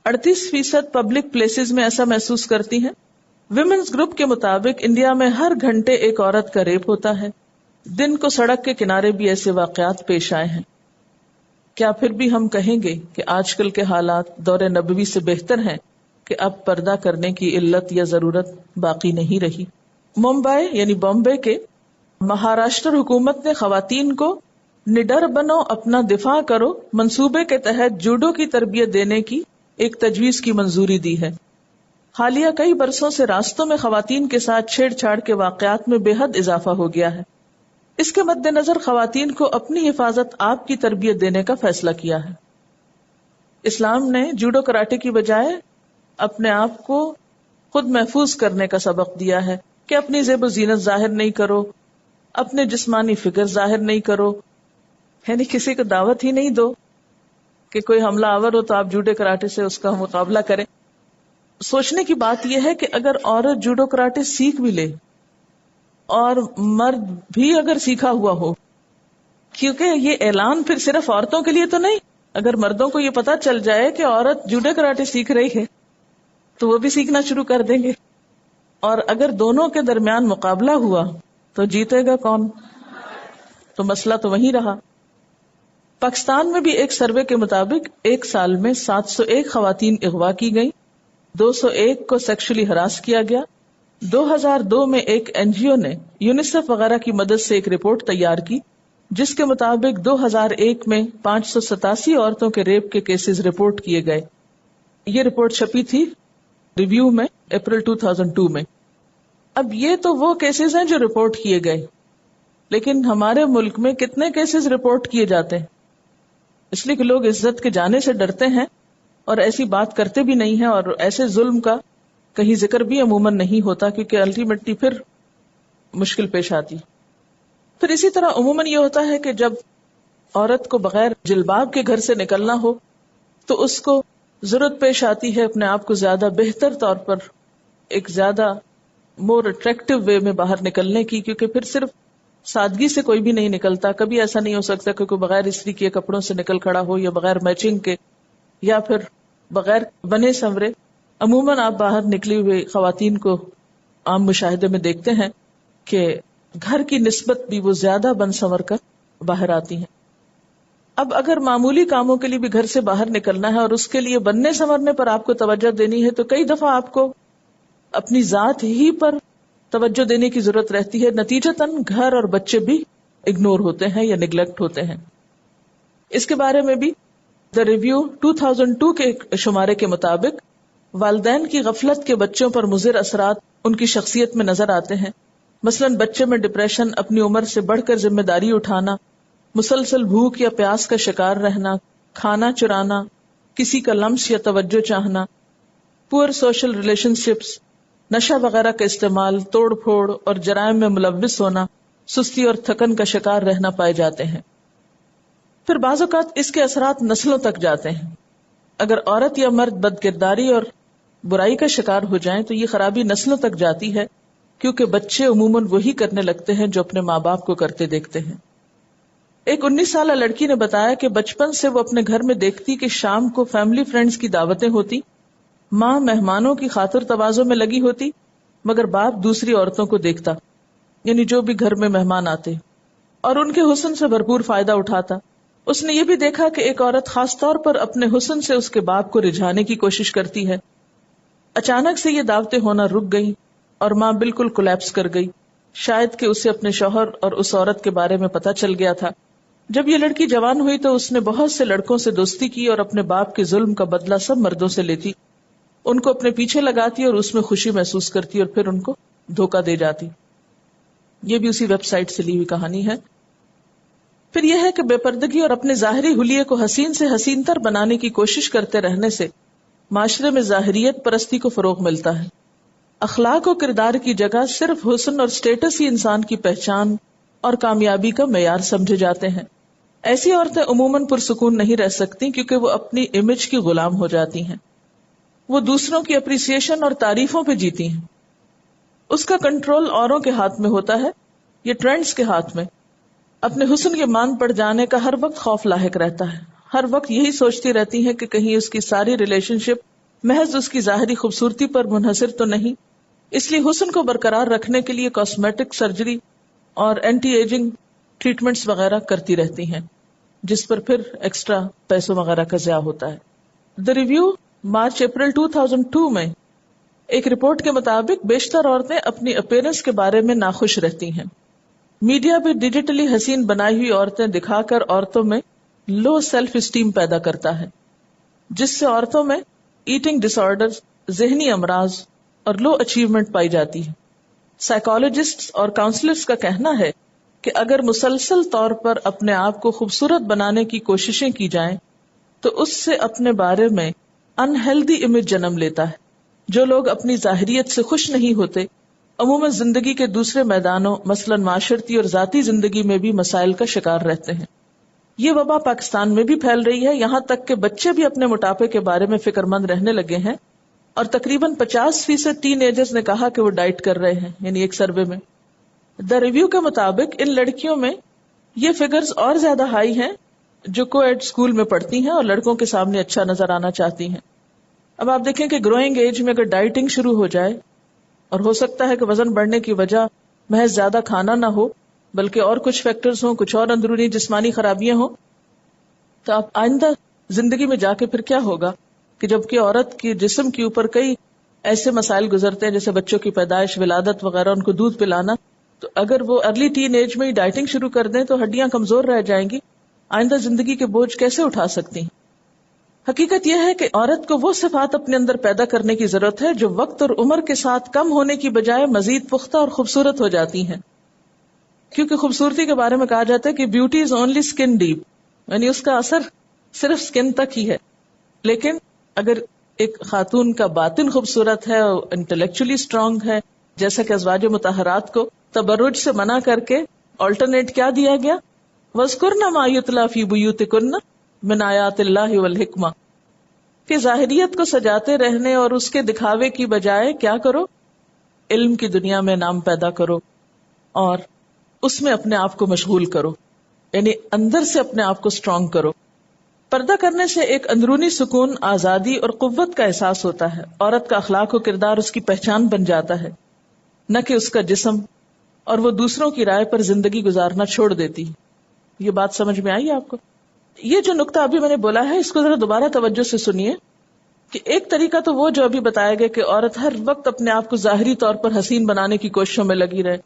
38% پبلک پلیسز میں ایسا محسوس کرتی ہیں۔ ویمنز گروپ کے مطابق انڈیا میں ہر گھنٹے ایک عورت کا ریپ ہوتا ہے۔ دن کو سڑک کے کنارے بھی ایسے واقعات پیش آئے ہیں۔ کیا پھر بھی ہم کہیں گے کہ آج کل کے حالات دور نبوی سے بہتر ہیں کہ اب پردہ کرنے کی علت یا ضرورت باقی نہیں رہی؟ ممبئی یعنی بامبے کے مہاراشٹر حکومت نے خواتین کو نڈر بنو اپنا دفاع کرو منصوبے کے تحت جوڈو کی تربیت دینے کی ایک تجویز کی منظوری دی ہے۔ حالیہ کئی برسوں سے راستوں میں خواتین کے ساتھ چھیڑ چھاڑ کے واقعات میں بے حد اضافہ ہو گیا ہے۔ اس کے مد نظر خواتین کو اپنی حفاظت آپ کی تربیت دینے کا فیصلہ کیا ہے۔ اسلام نے جوڈو کراٹے کی بجائے اپنے آپ کو خود محفوظ کرنے کا سبق دیا ہے کہ اپنی زیب و زینت ظاہر نہیں کرو، اپنے جسمانی فگر ظاہر نہیں کرو، یعنی کسی کو دعوت ہی نہیں دو کہ کوئی حملہ آور ہو تو آپ جوڈو کراٹے سے اس کا مقابلہ کریں۔ سوچنے کی بات یہ ہے کہ اگر عورت جوڈو کراٹے سیکھ بھی لے اور مرد بھی اگر سیکھا ہوا ہو، کیونکہ یہ اعلان پھر صرف عورتوں کے لیے تو نہیں، اگر مردوں کو یہ پتا چل جائے کہ عورت جوڈو کراٹے سیکھ رہی ہے تو وہ بھی سیکھنا شروع کر دیں گے، اور اگر دونوں کے درمیان مقابلہ ہوا تو جیتے گا کون؟ تو مسئلہ تو وہیں رہا۔ پاکستان میں بھی ایک سروے کے مطابق ایک سال میں 701 خواتین اغوا کی گئیں، 201 کو سیکشولی ہراس کیا گیا۔ 2002 میں ایک NGO نے یونیسیف وغیرہ کی مدد سے ایک رپورٹ تیار کی جس کے مطابق 2001 میں 587 عورتوں کے ریپ کے کیسز رپورٹ کیے گئے۔ یہ رپورٹ چھپی تھی ریویو میں اپریل 2002 میں۔ اب یہ تو وہ کیسز ہیں جو رپورٹ کیے گئے، لیکن ہمارے ملک میں کتنے کیسز رپورٹ کیے جاتے ہیں؟ اس لیے کہ لوگ عزت کے جانے سے ڈرتے ہیں اور ایسی بات کرتے بھی نہیں ہیں، اور ایسے ظلم کا کہیں ذکر بھی عموماً نہیں ہوتا کیونکہ الٹیمیٹلی پھر مشکل پیش آتی۔ پھر اسی طرح عموماً یہ ہوتا ہے کہ جب عورت کو بغیر جلباب کے گھر سے نکلنا ہو تو اس کو ضرورت پیش آتی ہے اپنے آپ کو زیادہ بہتر طور پر ایک زیادہ مور اٹریکٹیو وے میں باہر نکلنے کی، کیونکہ پھر صرف سادگی سے کوئی بھی نہیں نکلتا. کبھی ایسا نہیں ہو سکتا کہ کوئی بغیر استری کیے کپڑوں سے نکل کھڑا ہو، یا بغیر میچنگ کے، یا پھر بغیر بنے سنورے. عموماً آپ باہر نکلی ہوئی خواتین کو عام مشاہدے میں دیکھتے ہیں کہ گھر کی نسبت بھی وہ زیادہ بن سنور کر باہر آتی ہیں. اب اگر معمولی کاموں کے لیے بھی گھر سے باہر نکلنا ہے اور اس کے لیے بننے سنورنے پر آپ کو توجہ دینی ہے، تو کئی دفعہ آپ کو اپنی ذات ہی پر توجہ دینے کی ضرورت رہتی ہے. نتیجتاً گھر اور بچے بھی اگنور ہوتے ہیں یا نیگلیکٹ ہوتے ہیں. اس کے بارے میں بھی دا ریویو 2002 کے ایک شمارے کے مطابق والدین کی غفلت کے بچوں پر مضر اثرات ان کی شخصیت میں نظر آتے ہیں. مثلاً بچے میں ڈپریشن، اپنی عمر سے بڑھ کر ذمہ داری اٹھانا، مسلسل بھوک یا پیاس کا شکار رہنا، کھانا چرانا، کسی کا لمس یا توجہ چاہنا، پور سوشل ریلیشن شپس، نشہ وغیرہ کا استعمال، توڑ پھوڑ اور جرائم میں ملوث ہونا، سستی اور تھکن کا شکار رہنا پائے جاتے ہیں. پھر بعض اوقات اس کے اثرات نسلوں تک جاتے ہیں. اگر عورت یا مرد بد کرداری اور برائی کا شکار ہو جائیں تو یہ خرابی نسلوں تک جاتی ہے، کیونکہ بچے عموماً وہی کرنے لگتے ہیں جو اپنے ماں باپ کو کرتے دیکھتے ہیں. ایک 19 سالہ لڑکی نے بتایا کہ بچپن سے وہ اپنے گھر میں دیکھتی کہ شام کو فیملی فرینڈز کی دعوتیں ہوتی، ماں مہمانوں کی خاطر تواضع میں لگی ہوتی، مگر باپ دوسری عورتوں کو دیکھتا، یعنی جو بھی گھر میں مہمان آتے، اور ان کے حسن سے بھرپور فائدہ اٹھاتا. اس نے یہ بھی دیکھا کہ ایک عورت خاص طور پر اپنے حسن سے اس کے باپ کو رجھانے کی کوشش کرتی ہے. اچانک سے یہ دعوتیں ہونا رک گئی اور ماں بالکل کولیپس کر گئی. شاید کہ اسے اپنے شوہر اور اس عورت کے بارے میں پتہ چل گیا تھا. جب یہ لڑکی جوان ہوئی تو اس نے بہت سے لڑکوں سے دوستی کی اور اپنے باپ کے ظلم کا بدلہ سب مردوں سے لیتی، ان کو اپنے پیچھے لگاتی اور اس میں خوشی محسوس کرتی اور پھر ان کو دھوکہ دے جاتی. یہ بھی اسی ویب سائٹ سے لی ہوئی کہانی ہے. پھر یہ ہے کہ بے پردگی اور اپنے ظاہری حلیے کو حسین سے حسین تر بنانے کی کوشش کرتے رہنے سے معاشرے میں ظاہریت پرستی کو فروغ ملتا ہے. اخلاق و کردار کی جگہ صرف حسن اور سٹیٹس ہی انسان کی پہچان اور کامیابی کا معیار سمجھے جاتے ہیں. ایسی عورتیں عموماً پرسکون نہیں رہ سکتی کیونکہ وہ اپنی امیج کی غلام ہو جاتی ہیں. وہ دوسروں کی اپریسیشن اور تعریفوں پہ جیتی ہیں. اس کا کنٹرول اوروں کے ہاتھ میں ہوتا ہے، یہ ٹرینڈز کے ہاتھ میں. اپنے حسن کے مان پڑ جانے کا ہر وقت خوف لاحق رہتا ہے. ہر وقت یہی سوچتی رہتی ہے کہ کہیں اس کی ساری ریلیشن شپ محض اس کی ظاہری خوبصورتی پر منحصر تو نہیں. اس لیے حسن کو برقرار رکھنے کے لیے کاسمیٹک سرجری اور اینٹی ایجنگ ٹریٹمنٹس وغیرہ کرتی رہتی ہیں، جس پر پھر ایکسٹرا پیسوں وغیرہ کا ضیاع ہوتا ہے. دا ریویو مارچ اپریل 2002 میں ایک رپورٹ کے مطابق بیشتر عورتیں اپنی اپیرنس کے بارے میں ناخوش رہتی ہیں. میڈیا بھی ڈیجیٹلی حسین بنائی ہوئی عورتیں دکھا کر عورتوں میں لو سیلف اسٹیم پیدا کرتا ہے، جس سے عورتوں میں ایٹنگ ڈس آرڈر، ذہنی امراض اور لو اچیومنٹ پائی جاتی ہے. سائیکالوجسٹس اور کاؤنسلرز کا کہنا ہے کہ اگر مسلسل طور پر اپنے آپ کو خوبصورت بنانے کی کوششیں کی جائیں تو اس سے اپنے بارے میں انہیلدی امیج جنم لیتا ہے. جو لوگ اپنی ظاہریت سے خوش نہیں ہوتے عموماً زندگی کے دوسرے میدانوں مثلاً معاشرتی اور ذاتی زندگی میں بھی مسائل کا شکار رہتے ہیں. یہ وبا پاکستان میں بھی پھیل رہی ہے، یہاں تک کہ بچے بھی اپنے موٹاپے کے بارے میں فکر مند رہنے لگے ہیں، اور تقریباً 50% ٹین ایجرز نے کہا کہ وہ ڈائٹ کر رہے ہیں، یعنی ایک سروے میں. دا ریویو کے مطابق ان لڑکیوں میں یہ فگرز اور زیادہ ہائی ہیں جو کو ایڈ اسکول میں پڑھتی ہیں اور لڑکوں کے سامنے اچھا نظر آنا چاہتی ہیں. اب آپ دیکھیں کہ گروئنگ ایج میں اگر ڈائٹنگ شروع ہو جائے، اور ہو سکتا ہے کہ وزن بڑھنے کی وجہ محض زیادہ کھانا نہ ہو بلکہ اور کچھ فیکٹرز ہوں، کچھ اور اندرونی جسمانی خرابیاں ہوں، تو آپ آئندہ زندگی میں جا کے پھر کیا ہوگا کہ جبکہ عورت کے جسم کے اوپر کئی ایسے مسائل گزرتے ہیں جیسے بچوں کی پیدائش، ولادت وغیرہ، ان کو دودھ پلانا، تو اگر وہ ارلی ٹین ایج میں ہی ڈائٹنگ شروع کر دیں تو ہڈیاں کمزور رہ جائیں گی، آئندہ زندگی کے بوجھ کیسے اٹھا سکتی ہیں. حقیقت یہ ہے کہ عورت کو وہ صفات اپنے اندر پیدا کرنے کی ضرورت ہے جو وقت اور عمر کے ساتھ کم ہونے کی بجائے مزید پختہ اور خوبصورت ہو جاتی ہیں. کیونکہ خوبصورتی کے بارے میں کہا جاتا ہے کہ beauty is only skin deep, یعنی اس کا اثر صرف اسکن تک ہی ہے. لیکن اگر ایک خاتون کا باطن خوبصورت ہے، انٹلیکچولی اسٹرانگ ہے، جیسا کہ ازواج مطہرات کو تبرج سے منع کر کے آلٹرنیٹ کیا دیا گیا؟ وَاذْكُرْنَ مَا يُتْلَى فِي بُيُوتِكُنَّ مِنْ آیاتِ اللَّهِ وَالْحِکْمَةِ، کہ ظاہریت کو سجاتے رہنے اور اس کے دکھاوے کی بجائے کیا کرو؟ علم کی دنیا میں نام پیدا کرو اور اس میں اپنے آپ کو مشغول کرو، یعنی اندر سے اپنے آپ کو اسٹرانگ کرو۔ پردہ کرنے سے ایک اندرونی سکون، آزادی اور قوت کا احساس ہوتا ہے۔ عورت کا اخلاق و کردار اس کی پہچان بن جاتا ہے، نہ کہ اس کا جسم، اور وہ دوسروں کی رائے پر زندگی گزارنا چھوڑ دیتی۔ یہ بات سمجھ میں آئی آپ کو؟ یہ جو نقطہ ابھی میں نے بولا ہے اس کو ذرا دوبارہ توجہ سے سنیے کہ ایک طریقہ تو وہ جو ابھی بتایا گیا کہ عورت ہر وقت اپنے آپ کو ظاہری طور پر حسین بنانے کی کوششوں میں لگی رہے،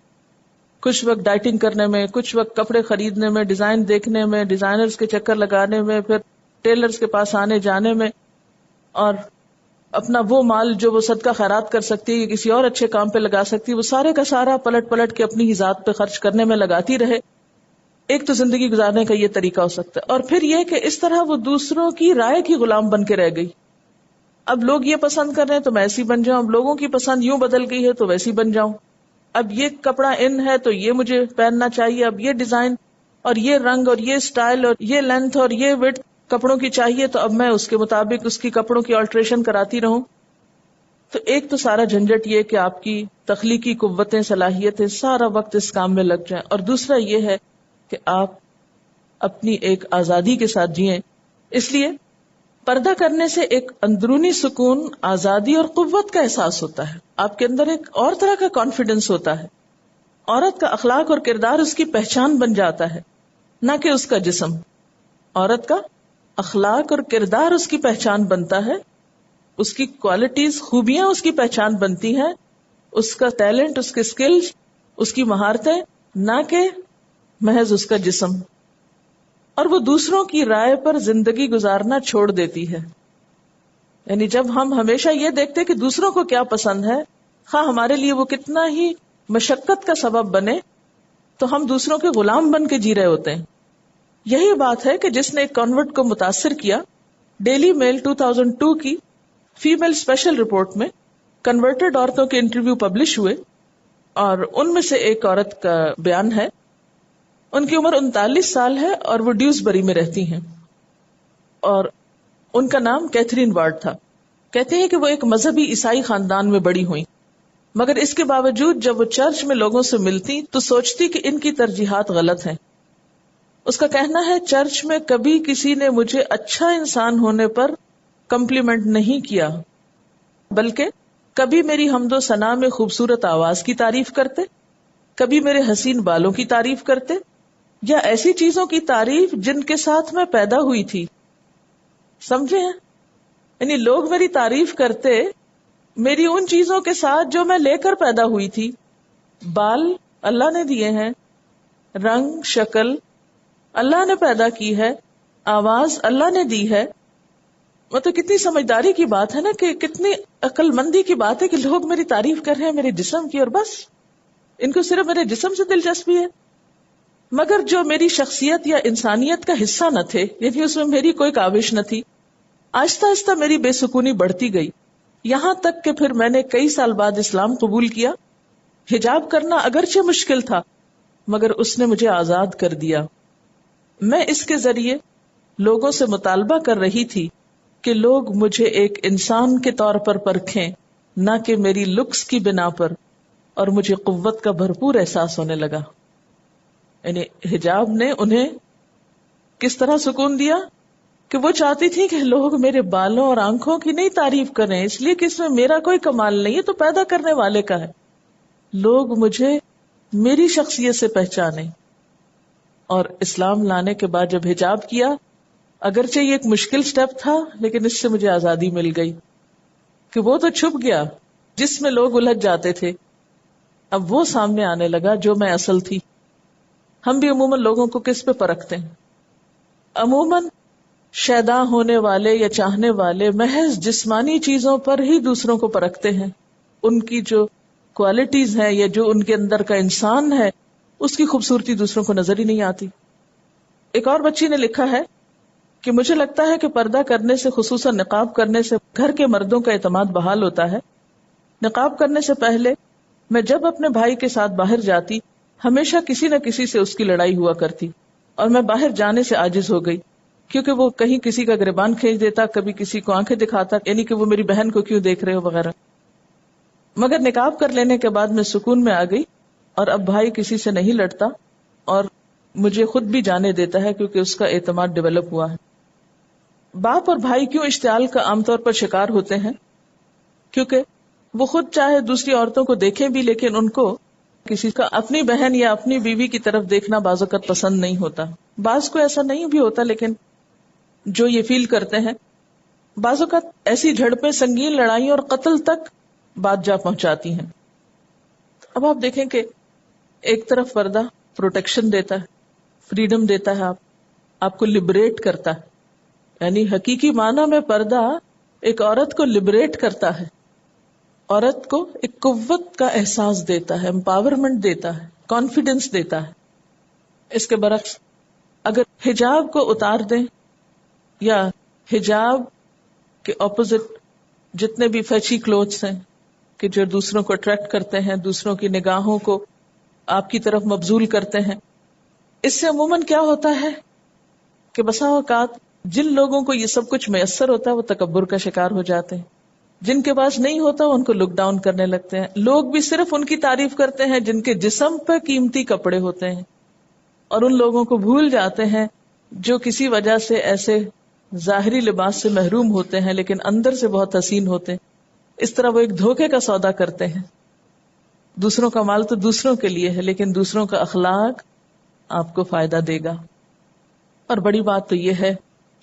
کچھ وقت ڈائٹنگ کرنے میں، کچھ وقت کپڑے خریدنے میں، ڈیزائن دیکھنے میں، ڈیزائنرز کے چکر لگانے میں، پھر ٹیلرز کے پاس آنے جانے میں، اور اپنا وہ مال جو وہ صدقہ خیرات کر سکتی ہے کسی اور اچھے کام پہ لگا سکتی ہے وہ سارے کا سارا پلٹ پلٹ کے اپنی ہی ذات پہ خرچ کرنے میں لگاتی رہے۔ ایک تو زندگی گزارنے کا یہ طریقہ ہو سکتا ہے، اور پھر یہ کہ اس طرح وہ دوسروں کی رائے کی غلام بن کے رہ گئی۔ اب لوگ یہ پسند کر رہے ہیں تو میں ایسی بن جاؤں، اب لوگوں کی پسند یوں بدل گئی ہے تو ویسی بن جاؤں، اب یہ کپڑا ان ہے تو یہ مجھے پہننا چاہیے، اب یہ ڈیزائن اور یہ رنگ اور یہ سٹائل اور یہ لینتھ اور یہ وڈتھ کپڑوں کی چاہیے تو اب میں اس کے مطابق اس کی کپڑوں کی آلٹریشن کراتی رہوں۔ تو ایک تو سارا جھنجٹ یہ کہ آپ کی تخلیقی قوتیں، صلاحیتیں سارا وقت اس کام میں لگ جائیں، اور دوسرا یہ ہے کہ آپ اپنی ایک آزادی کے ساتھ جئیں۔ اس لیے پردہ کرنے سے ایک اندرونی سکون، آزادی اور قوت کا احساس ہوتا ہے، آپ کے اندر ایک اور طرح کا کانفیڈنس ہوتا ہے۔ عورت کا اخلاق اور کردار اس کی پہچان بن جاتا ہے، نہ کہ اس کا جسم۔ عورت کا اخلاق اور کردار اس کی پہچان بنتا ہے، اس کی کوالٹیز، خوبیاں اس کی پہچان بنتی ہیں، اس کا ٹیلنٹ، اس کے سکلز، اس کی مہارتیں، نہ کہ محض اس کا جسم۔ اور وہ دوسروں کی رائے پر زندگی گزارنا چھوڑ دیتی ہے، یعنی جب ہم ہمیشہ یہ دیکھتے کہ دوسروں کو کیا پسند ہے، خواہ ہمارے لیے وہ کتنا ہی مشقت کا سبب بنے، تو ہم دوسروں کے غلام بن کے جی رہے ہوتے ہیں۔ یہی بات ہے کہ جس نے ایک کنورٹ کو متاثر کیا۔ ڈیلی میل 2002 کی فیمیل اسپیشل رپورٹ میں کنورٹڈ عورتوں کے انٹرویو پبلش ہوئے، اور ان میں سے ایک عورت کا بیان ہے۔ ان کی عمر 39 سال ہے اور وہ ڈیوزبری میں رہتی ہیں، اور ان کا نام کیتھرین وارڈ تھا۔ کہتے ہیں کہ وہ ایک مذہبی عیسائی خاندان میں بڑی ہوئی، مگر اس کے باوجود جب وہ چرچ میں لوگوں سے ملتی تو سوچتی کہ ان کی ترجیحات غلط ہیں۔ اس کا کہنا ہے چرچ میں کبھی کسی نے مجھے اچھا انسان ہونے پر کمپلیمنٹ نہیں کیا، بلکہ کبھی میری حمد و ثنا میں خوبصورت آواز کی تعریف کرتے، کبھی میرے حسین بالوں کی تعریف کرتے، یا ایسی چیزوں کی تعریف جن کے ساتھ میں پیدا ہوئی تھی۔ سمجھے ہیں؟ یعنی لوگ میری تعریف کرتے میری ان چیزوں کے ساتھ جو میں لے کر پیدا ہوئی تھی۔ بال اللہ نے دیے ہیں، رنگ شکل اللہ نے پیدا کی ہے، آواز اللہ نے دی ہے۔ مطلب کتنی سمجھداری کی بات ہے نا، کہ کتنی عقل مندی کی بات ہے کہ لوگ میری تعریف کر رہے ہیں میرے جسم کی، اور بس ان کو صرف میرے جسم سے دلچسپی ہے، مگر جو میری شخصیت یا انسانیت کا حصہ نہ تھے، یعنی اس میں میری کوئی کاوش نہ تھی۔ آہستہ آہستہ میری بے سکونی بڑھتی گئی، یہاں تک کہ پھر میں نے کئی سال بعد اسلام قبول کیا۔ حجاب کرنا اگرچہ مشکل تھا، مگر اس نے مجھے آزاد کر دیا۔ میں اس کے ذریعے لوگوں سے مطالبہ کر رہی تھی کہ لوگ مجھے ایک انسان کے طور پر پرکھیں، نہ کہ میری لکس کی بنا پر، اور مجھے قوت کا بھرپور احساس ہونے لگا۔ یعنی حجاب نے انہیں کس طرح سکون دیا کہ وہ چاہتی تھی کہ لوگ میرے بالوں اور آنکھوں کی نہیں تعریف کریں، اس لیے کہ اس میں میرا کوئی کمال نہیں ہے، تو پیدا کرنے والے کا ہے۔ لوگ مجھے میری شخصیت سے پہچانے۔ اور اسلام لانے کے بعد جب حجاب کیا، اگرچہ یہ ایک مشکل سٹیپ تھا، لیکن اس سے مجھے آزادی مل گئی کہ وہ تو چھپ گیا جس میں لوگ الجھ جاتے تھے، اب وہ سامنے آنے لگا جو میں اصل تھی۔ ہم بھی عموماً لوگوں کو کس پہ پرکھتے ہیں؟ عموماً شیدا ہونے والے یا چاہنے والے محض جسمانی چیزوں پر ہی دوسروں کو پرکھتے ہیں، ان کی جو کوالٹیز ہیں یا جو ان کے اندر کا انسان ہے اس کی خوبصورتی دوسروں کو نظر ہی نہیں آتی۔ ایک اور بچی نے لکھا ہے کہ مجھے لگتا ہے کہ پردہ کرنے سے، خصوصاً نقاب کرنے سے، گھر کے مردوں کا اعتماد بحال ہوتا ہے۔ نقاب کرنے سے پہلے میں جب اپنے بھائی کے ساتھ باہر جاتی، ہمیشہ کسی نہ کسی سے اس کی لڑائی ہوا کرتی، اور میں باہر جانے سے عاجز ہو گئی، کیونکہ وہ کہیں کسی کا گریبان کھینچ دیتا، کبھی کسی کو آنکھیں دکھاتا، یعنی کہ وہ میری بہن کو کیوں دیکھ رہے ہو وغیرہ. مگر نقاب کر لینے کے بعد میں سکون میں آ گئی، اور اب بھائی کسی سے نہیں لڑتا اور مجھے خود بھی جانے دیتا ہے، کیونکہ اس کا اعتماد ڈیولپ ہوا ہے. باپ اور بھائی کیوں اشتعال کا عام طور پر شکار ہوتے ہیں؟ کیونکہ وہ خود چاہے دوسری عورتوں کو دیکھیں بھی، لیکن ان کو کسی کا اپنی بہن یا اپنی بیوی کی طرف دیکھنا بعض اوقات پسند نہیں ہوتا. بعض کو ایسا نہیں بھی ہوتا، لیکن جو یہ فیل کرتے ہیں، بعض اوقات ایسی جھڑپیں سنگین لڑائیوں اور قتل تک بات جا پہنچاتی ہیں. اب آپ دیکھیں کہ ایک طرف پردہ پروٹیکشن دیتا ہے، فریڈم دیتا ہے، آپ کو لبریٹ کرتا ہے، یعنی حقیقی معنی میں پردہ ایک عورت کو لبریٹ کرتا ہے، عورت کو ایک قوت کا احساس دیتا ہے، امپاورمنٹ دیتا ہے، کانفیڈنس دیتا ہے. اس کے برعکس اگر حجاب کو اتار دیں یا حجاب کے اپوزٹ جتنے بھی فیچی کلوتھس ہیں کہ جو دوسروں کو اٹریکٹ کرتے ہیں، دوسروں کی نگاہوں کو آپ کی طرف مبذول کرتے ہیں، اس سے عموماً کیا ہوتا ہے کہ بسا اوقات جن لوگوں کو یہ سب کچھ میسر ہوتا ہے وہ تکبر کا شکار ہو جاتے ہیں، جن کے پاس نہیں ہوتا ان کو لک ڈاؤن کرنے لگتے ہیں. لوگ بھی صرف ان کی تعریف کرتے ہیں جن کے جسم پہ قیمتی کپڑے ہوتے ہیں، اور ان لوگوں کو بھول جاتے ہیں جو کسی وجہ سے ایسے ظاہری لباس سے محروم ہوتے ہیں لیکن اندر سے بہت حسین ہوتے ہیں. اس طرح وہ ایک دھوکے کا سودا کرتے ہیں. دوسروں کا مال تو دوسروں کے لیے ہے، لیکن دوسروں کا اخلاق آپ کو فائدہ دے گا. اور بڑی بات تو یہ ہے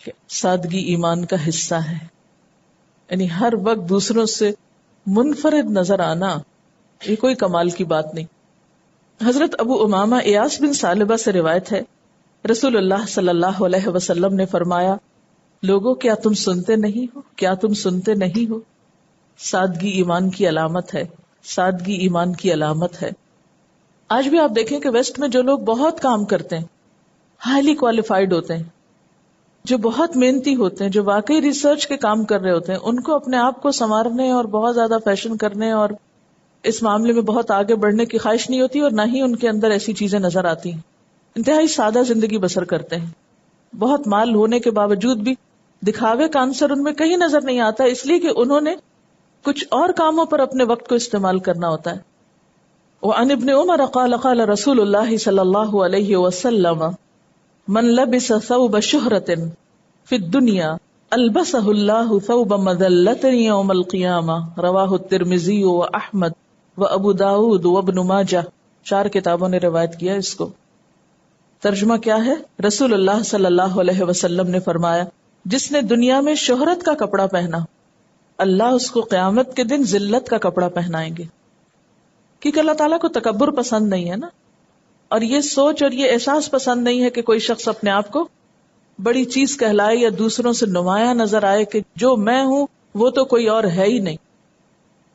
کہ سادگی ایمان کا حصہ ہے، یعنی ہر وقت دوسروں سے منفرد نظر آنا یہ کوئی کمال کی بات نہیں. حضرت ابو امامہ ایاس بن ثعلبہ سے روایت ہے، رسول اللہ صلی اللہ علیہ وسلم نے فرمایا، لوگوں کیا تم سنتے نہیں ہو، کیا تم سنتے نہیں ہو، سادگی ایمان کی علامت ہے، سادگی ایمان کی علامت ہے. آج بھی آپ دیکھیں کہ ویسٹ میں جو لوگ بہت کام کرتے ہیں، ہائیلی کوالیفائڈ ہوتے ہیں، جو بہت محنتی ہوتے ہیں، جو واقعی ریسرچ کے کام کر رہے ہوتے ہیں، ان کو اپنے آپ کو سنوارنے اور بہت زیادہ فیشن کرنے اور اس معاملے میں بہت آگے بڑھنے کی خواہش نہیں ہوتی، اور نہ ہی ان کے اندر ایسی چیزیں نظر آتی ہیں. انتہائی سادہ زندگی بسر کرتے ہیں. بہت مال ہونے کے باوجود بھی دکھاوے کا عنصر ان میں کہیں نظر نہیں آتا، اس لیے کہ انہوں نے کچھ اور کاموں پر اپنے وقت کو استعمال کرنا ہوتا ہے. وعن ابن عمر قال قال رسول اللہ صلی اللہ علیہ وسلم من لبس ثوب شہرت فی الدنیا البسہ اللہ ثوب مذلت یوم القیامہ، رواہ الترمذی و احمد و ابو داود و ابن ماجہ. 4 کتابوں نے روایت کیا اس کو. ترجمہ کیا ہے؟ رسول اللہ صلی اللہ علیہ وسلم نے فرمایا، جس نے دنیا میں شہرت کا کپڑا پہنا، اللہ اس کو قیامت کے دن ذلت کا کپڑا پہنائیں گے. کیونکہ اللہ تعالیٰ کو تکبر پسند نہیں ہے نا، اور یہ سوچ اور یہ احساس پسند نہیں ہے کہ کوئی شخص اپنے آپ کو بڑی چیز کہلائے یا دوسروں سے نمایاں نظر آئے کہ جو میں ہوں وہ تو کوئی اور ہے ہی نہیں.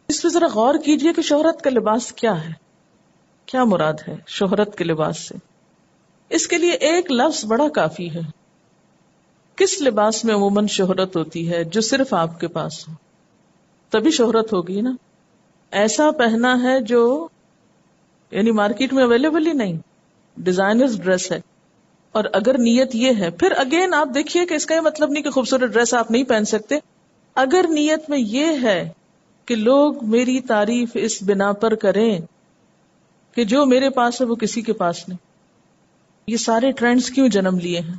اس پہ ذرا غور کیجئے کہ شہرت کا لباس کیا ہے، کیا مراد ہے شہرت کے لباس سے. اس کے لیے ایک لفظ بڑا کافی ہے. کس لباس میں عموماً شہرت ہوتی ہے؟ جو صرف آپ کے پاس ہو تبھی شہرت ہوگی نا. ایسا پہنا ہے جو یعنی مارکیٹ میں اویلیبل ہی نہیں، ڈیزائنرز ڈریس ہے. اور اگر نیت یہ ہے، پھر اگین آپ دیکھیے کہ اس کا یہ مطلب نہیں کہ خوبصورت ڈریس آپ نہیں پہن سکتے. اگر نیت میں یہ ہے کہ لوگ میری تعریف اس بنا پر کریں کہ جو میرے پاس ہے وہ کسی کے پاس نہیں. یہ سارے ٹرینڈز کیوں جنم لیے ہیں؟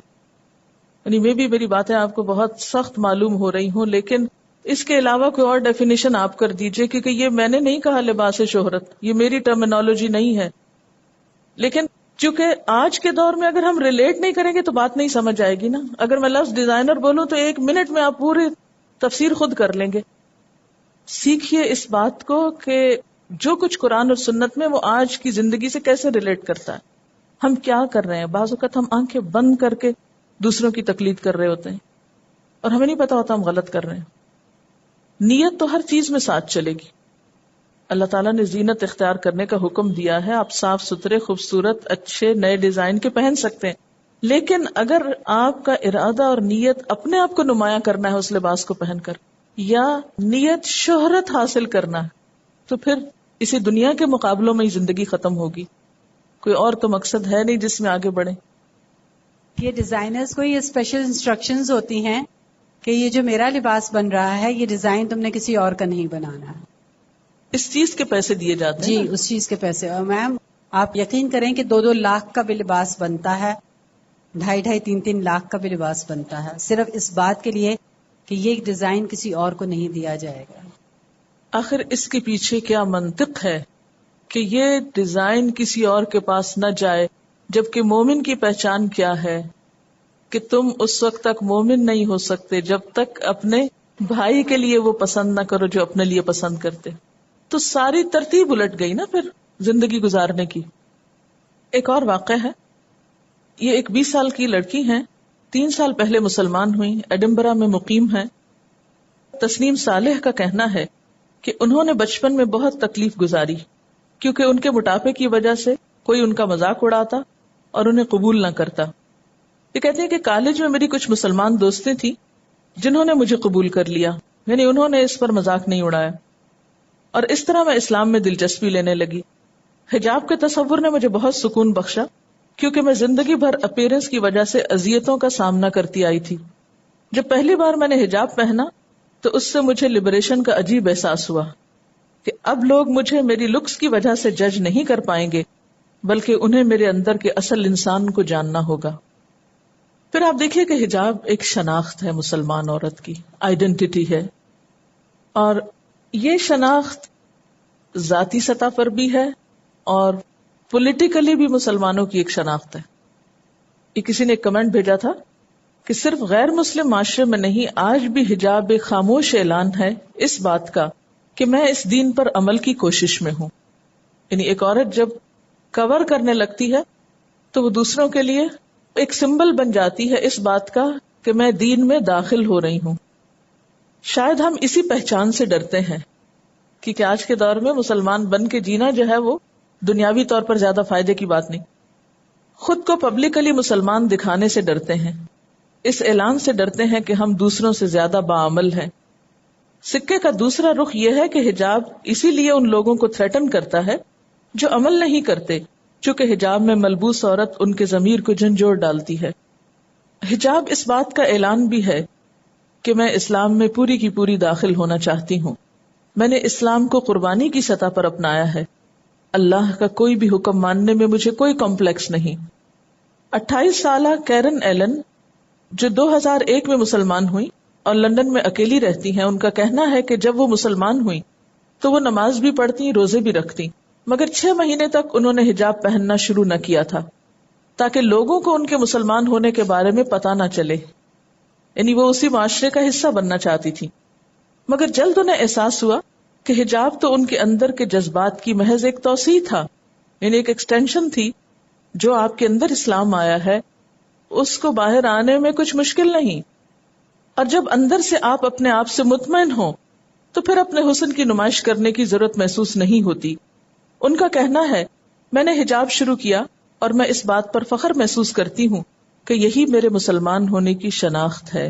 یعنی میری باتیں آپ کو بہت سخت معلوم ہو رہی ہوں، لیکن اس کے علاوہ کوئی اور ڈیفینیشن آپ کر دیجئے، کیونکہ یہ میں نے نہیں کہا لباس شہرت، یہ میری ٹرمینالوجی نہیں ہے. لیکن چونکہ آج کے دور میں اگر ہم ریلیٹ نہیں کریں گے تو بات نہیں سمجھ آئے گی نا. اگر میں لفظ ڈیزائنر بولوں تو 1 منٹ میں آپ پوری تفسیر خود کر لیں گے. سیکھیے اس بات کو کہ جو کچھ قرآن اور سنت میں وہ آج کی زندگی سے کیسے ریلیٹ کرتا ہے. ہم کیا کر رہے ہیں؟ بعض اوقات ہم آنکھیں بند کر کے دوسروں کی تقلید کر رہے ہوتے ہیں اور ہمیں نہیں پتا ہوتا ہم غلط کر رہے ہیں. نیت تو ہر چیز میں ساتھ چلے گی. اللہ تعالیٰ نے زینت اختیار کرنے کا حکم دیا ہے، آپ صاف ستھرے خوبصورت اچھے نئے ڈیزائن کے پہن سکتے ہیں، لیکن اگر آپ کا ارادہ اور نیت اپنے آپ کو نمایاں کرنا ہے اس لباس کو پہن کر، یا نیت شہرت حاصل کرنا ہے، تو پھر اسی دنیا کے مقابلوں میں ہی زندگی ختم ہوگی. کوئی اور تو مقصد ہے نہیں جس میں آگے بڑھیں. یہ ڈیزائنرز کو یہ اسپیشل انسٹرکشنز ہوتی ہیں کہ یہ جو میرا لباس بن رہا ہے یہ ڈیزائن تم نے کسی اور کا نہیں بنانا ہے. اس چیز کے پیسے دیے جاتے ہیں جی نا؟ اس چیز کے پیسے. اور میم آپ یقین کریں کہ 2-2 لاکھ کا بھی لباس بنتا ہے, 2.5-3 لاکھ کا بھی لباس بنتا ہے, صرف اس بات کے لیے کہ یہ ڈیزائن کسی اور کو نہیں دیا جائے گا. آخر اس کے پیچھے کیا منطق ہے کہ یہ ڈیزائن کسی اور کے پاس نہ جائے؟ جبکہ مومن کی پہچان کیا ہے کہ تم اس وقت تک مومن نہیں ہو سکتے جب تک اپنے بھائی کے لیے وہ پسند نہ کرو جو اپنے لیے پسند کرتے. تو ساری ترتیب الٹ گئی نا پھر زندگی گزارنے کی. ایک اور واقعہ ہے. یہ ایک 20 سال کی لڑکی ہیں, 3 سال پہلے مسلمان ہوئی, ایڈنبرا میں مقیم ہیں. تسنیم صالح کا کہنا ہے کہ انہوں نے بچپن میں بہت تکلیف گزاری کیونکہ ان کے موٹاپے کی وجہ سے کوئی ان کا مذاق اڑاتا اور انہیں قبول نہ کرتا. یہ کہتے ہیں کہ کالج میں میری کچھ مسلمان دوستیں تھیں جنہوں نے مجھے قبول کر لیا, یعنی انہوں نے اس پر مذاق نہیں اڑایا, اور اس طرح میں اسلام میں دلچسپی لینے لگی. حجاب کے تصور نے مجھے بہت سکون بخشا کیونکہ میں زندگی بھر اپیرنس کی وجہ سے اذیتوں کا سامنا کرتی آئی تھی. جب پہلی بار میں نے حجاب پہنا تو اس سے مجھے لبریشن کا عجیب احساس ہوا کہ اب لوگ مجھے میری لکس کی وجہ سے جج نہیں کر پائیں گے بلکہ انہیں میرے اندر کے اصل انسان کو جاننا ہوگا. پھر آپ دیکھیے کہ حجاب ایک شناخت ہے, مسلمان عورت کی آئیڈینٹی ہے, اور یہ شناخت ذاتی سطح پر بھی ہے اور پولیٹیکلی بھی مسلمانوں کی ایک شناخت ہے. یہ کسی نے ایک کمنٹ بھیجا تھا کہ صرف غیر مسلم معاشرے میں نہیں, آج بھی حجاب ایک خاموش اعلان ہے اس بات کا کہ میں اس دین پر عمل کی کوشش میں ہوں. یعنی ایک عورت جب کور کرنے لگتی ہے تو وہ دوسروں کے لیے ایک سمبل بن جاتی ہے اس بات کا کہ میں دین میں داخل ہو رہی ہوں. شاید ہم اسی پہچان سے ڈرتے ہیں کیونکہ آج کے دور میں مسلمان بن کے جینا جو ہے وہ دنیاوی طور پر زیادہ فائدے کی بات نہیں. خود کو پبلکلی مسلمان دکھانے سے ڈرتے ہیں, اس اعلان سے ڈرتے ہیں کہ ہم دوسروں سے زیادہ باعمل ہیں. سکے کا دوسرا رخ یہ ہے کہ حجاب اسی لیے ان لوگوں کو تھریٹن کرتا ہے جو عمل نہیں کرتے, چونکہ حجاب میں ملبوس عورت ان کے ضمیر کو جھنجھوڑ ڈالتی ہے. حجاب اس بات کا اعلان بھی ہے کہ میں اسلام میں پوری کی پوری داخل ہونا چاہتی ہوں. میں نے اسلام کو قربانی کی سطح پر اپنایا ہے. اللہ کا کوئی بھی حکم ماننے میں مجھے کوئی کمپلیکس نہیں. 28 سالہ کیرن ایلن جو 2001 میں مسلمان ہوئی اور لندن میں اکیلی رہتی ہیں, ان کا کہنا ہے کہ جب وہ مسلمان ہوئی تو وہ نماز بھی پڑھتی, روزے بھی رکھتی, مگر 6 مہینے تک انہوں نے حجاب پہننا شروع نہ کیا تھا تاکہ لوگوں کو ان کے مسلمان ہونے کے بارے میں پتہ نہ چلے. یعنی وہ اسی معاشرے کا حصہ بننا چاہتی تھی. مگر جلد انہیں احساس ہوا کہ حجاب تو ان کے اندر کے جذبات کی محض ایک توسیع تھا, یعنی ایک ایکسٹینشن تھی. جو آپ کے اندر اسلام آیا ہے اس کو باہر آنے میں کچھ مشکل نہیں, اور جب اندر سے آپ اپنے آپ سے مطمئن ہوں تو پھر اپنے حسن کی نمائش کرنے کی ضرورت محسوس نہیں ہوتی. ان کا کہنا ہے میں نے حجاب شروع کیا اور میں اس بات پر فخر محسوس کرتی ہوں کہ یہی میرے مسلمان ہونے کی شناخت ہے.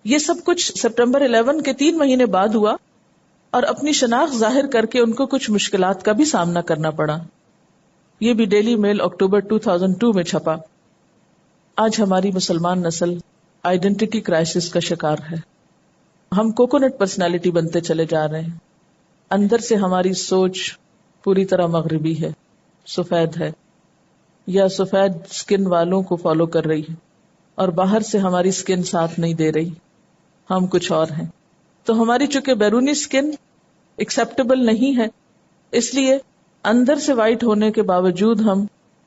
یہ سب کچھ سپٹمبر 11 کے 3 مہینے بعد ہوا اور اپنی شناخت ظاہر کر کے ان کو کچھ مشکلات کا بھی سامنا کرنا پڑا. یہ بھی ڈیلی میل اکتوبر 2002 میں چھپا. آج ہماری مسلمان نسل آئیڈینٹی کرائسس کا شکار ہے. ہم کوکونٹ پرسنالٹی بنتے چلے جا رہے ہیں. اندر سے ہماری سوچ پوری طرح مغربی ہے, سفید ہے, یا سفید سکن والوں کو فالو کر رہی ہے, اور باہر سے ہماری سکن ساتھ نہیں دے رہی, ہم کچھ اور ہیں. تو ہماری چونکہ بیرونی سکن ایکسیپٹیبل نہیں ہے, اس لیے اندر سے وائٹ ہونے کے باوجود ہم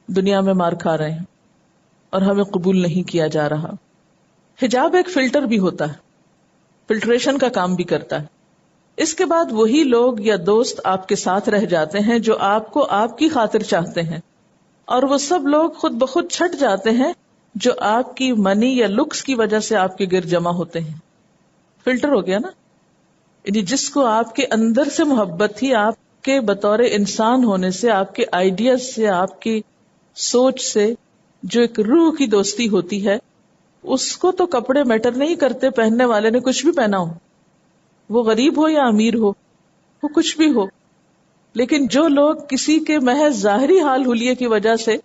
دنیا میں مار کھا رہے ہیں اور ہمیں قبول نہیں کیا جا رہا. حجاب ایک فلٹر بھی ہوتا ہے, فلٹریشن کا کام بھی کرتا ہے. اس کے بعد وہی لوگ یا دوست آپ کے ساتھ رہ جاتے ہیں جو آپ کو آپ کی خاطر چاہتے ہیں, اور وہ سب لوگ خود بخود چھٹ جاتے ہیں جو آپ کی منی یا لکس کی وجہ سے آپ کے گرد جمع ہوتے ہیں. فلٹر ہو گیا نا. یعنی جس کو آپ کے اندر سے محبت تھی, آپ کے بطور انسان ہونے سے, آپ کے آئیڈیاز سے, آپ کی سوچ سے, جو ایک روح کی دوستی ہوتی ہے, اس کو تو کپڑے میٹر نہیں کرتے, پہننے والے نے کچھ بھی پہنا ہو, وہ غریب ہو یا امیر ہو, وہ کچھ بھی ہو. لیکن جو لوگ کسی کے محض ظاہری حال حلیے کی وجہ سے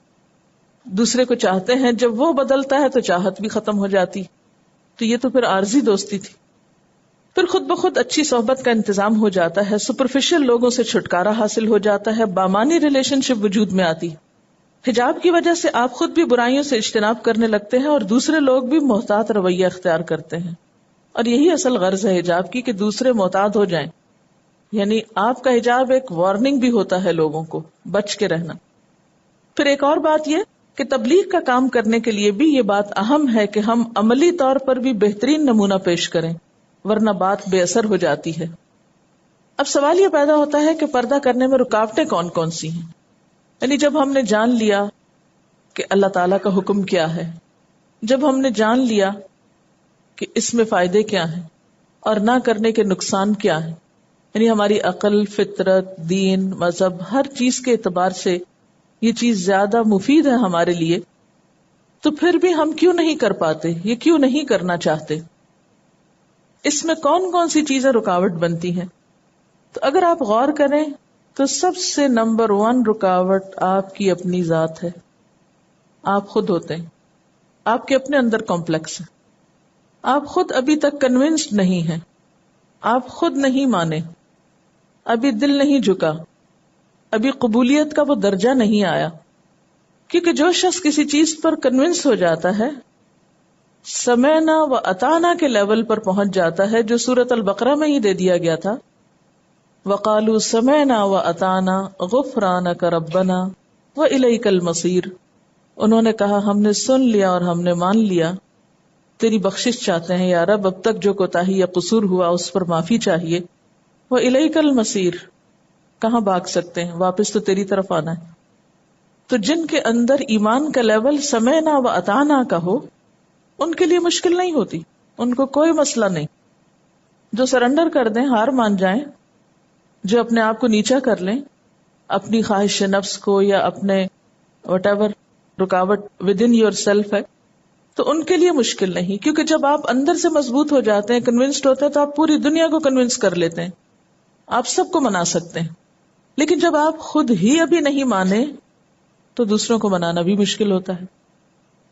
دوسرے کو چاہتے ہیں، جب وہ بدلتا ہے تو چاہت بھی ختم ہو جاتی. تو یہ تو پھر عارضی دوستی تھی. پھر خود بخود اچھی صحبت کا انتظام ہو جاتا ہے، سپرفیشل لوگوں سے چھٹکارا حاصل ہو جاتا ہے، بامانی ریلیشن شپ وجود میں آتی. حجاب کی وجہ سے آپ خود بھی برائیوں سے اجتناب کرنے لگتے ہیں اور دوسرے لوگ بھی محتاط رویہ اختیار کرتے ہیں. اور یہی اصل غرض ہے حجاب کی، کہ دوسرے محتاط ہو جائیں. یعنی آپ کا حجاب ایک وارننگ بھی ہوتا ہے لوگوں کو بچ کے رہنا. پھر ایک اور بات یہ کہ تبلیغ کا کام کرنے کے لیے بھی یہ بات اہم ہے کہ ہم عملی طور پر بھی بہترین نمونہ پیش کریں، ورنہ بات بے اثر ہو جاتی ہے. اب سوال یہ پیدا ہوتا ہے کہ پردہ کرنے میں رکاوٹیں کون کون سی ہیں. یعنی جب ہم نے جان لیا کہ اللہ تعالیٰ کا حکم کیا ہے، جب ہم نے جان لیا کہ اس میں فائدے کیا ہیں اور نہ کرنے کے نقصان کیا ہیں، یعنی ہماری عقل، فطرت، دین، مذہب، ہر چیز کے اعتبار سے یہ چیز زیادہ مفید ہے ہمارے لیے، تو پھر بھی ہم کیوں نہیں کر پاتے، یہ کیوں نہیں کرنا چاہتے؟ اس میں کون کون سی چیزیں رکاوٹ بنتی ہیں؟ تو اگر آپ غور کریں تو سب سے نمبر 1 رکاوٹ آپ کی اپنی ذات ہے. آپ خود ہوتے ہیں. آپ کے اپنے اندر کمپلیکس ہے. آپ خود ابھی تک کنونسڈ نہیں ہیں. آپ خود نہیں مانے، ابھی دل نہیں جھکا، ابھی قبولیت کا وہ درجہ نہیں آیا. کیونکہ جو شخص کسی چیز پر کنونس ہو جاتا ہے، سمعنا و اطعنا کے لیول پر پہنچ جاتا ہے، جو سورۃ البقرہ میں ہی دے دیا گیا تھا، وقالوا سمعنا و اطعنا غفرانک ربنا والیک المصیر. انہوں نے کہا ہم نے سن لیا اور ہم نے مان لیا، تیری بخشش چاہتے ہیں یا رب، اب تک جو کوتاہی یا قصور ہوا اس پر معافی چاہیے. والیک المصیر، کہاں بھاگ سکتے ہیں، واپس تو تیری طرف آنا ہے. تو جن کے اندر ایمان کا لیول سمعنا و اطعنا کا ہو، ان کے لیے مشکل نہیں ہوتی، ان کو کوئی مسئلہ نہیں. جو سرنڈر کر دیں، ہار مان جائیں، جو اپنے آپ کو نیچا کر لیں، اپنی خواہش نفس کو یا اپنے وٹ ایور رکاوٹ ود ان یور سیلف ہے، تو ان کے لیے مشکل نہیں. کیونکہ جب آپ اندر سے مضبوط ہو جاتے ہیں، کنونسڈ ہوتے ہیں، تو آپ پوری دنیا کو کنونس کر لیتے ہیں، آپ سب کو منا سکتے ہیں. لیکن جب آپ خود ہی ابھی نہیں مانے تو دوسروں کو منانا بھی مشکل ہوتا ہے.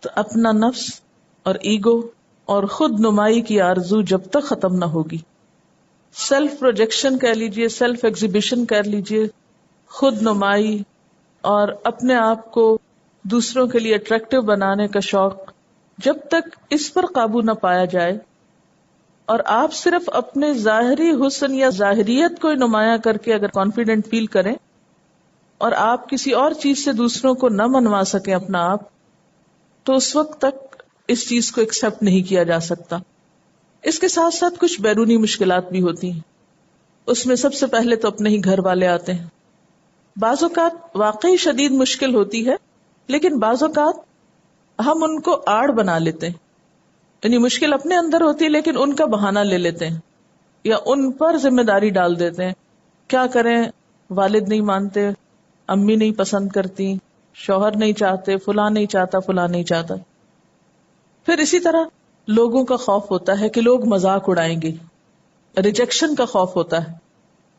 تو اپنا نفس اور ایگو اور خود نمائی کی آرزو جب تک ختم نہ ہوگی، سیلف پروجیکشن کہہ لیجئے، سیلف ایگزیبیشن کہہ لیجئے، خود نمائی اور اپنے آپ کو دوسروں کے لیے اٹریکٹیو بنانے کا شوق، جب تک اس پر قابو نہ پایا جائے اور آپ صرف اپنے ظاہری حسن یا ظاہریت کو نمایاں کر کے اگر کانفیڈنٹ فیل کریں اور آپ کسی اور چیز سے دوسروں کو نہ منوا سکیں اپنا آپ، تو اس وقت تک اس چیز کو ایکسپٹ نہیں کیا جا سکتا. اس کے ساتھ ساتھ کچھ بیرونی مشکلات بھی ہوتی ہیں. اس میں سب سے پہلے تو اپنے ہی گھر والے آتے ہیں. بعض اوقات واقعی شدید مشکل ہوتی ہے، لیکن بعض اوقات ہم ان کو آڑ بنا لیتے ہیں. یعنی مشکل اپنے اندر ہوتی ہے لیکن ان کا بہانہ لے لیتے ہیں یا ان پر ذمہ داری ڈال دیتے ہیں. کیا کریں، والد نہیں مانتے، امی نہیں پسند کرتی، شوہر نہیں چاہتے، فلاں نہیں چاہتا، فلاں نہیں چاہتا. پھر اسی طرح لوگوں کا خوف ہوتا ہے کہ لوگ مذاق اڑائیں گے، ریجیکشن کا خوف ہوتا ہے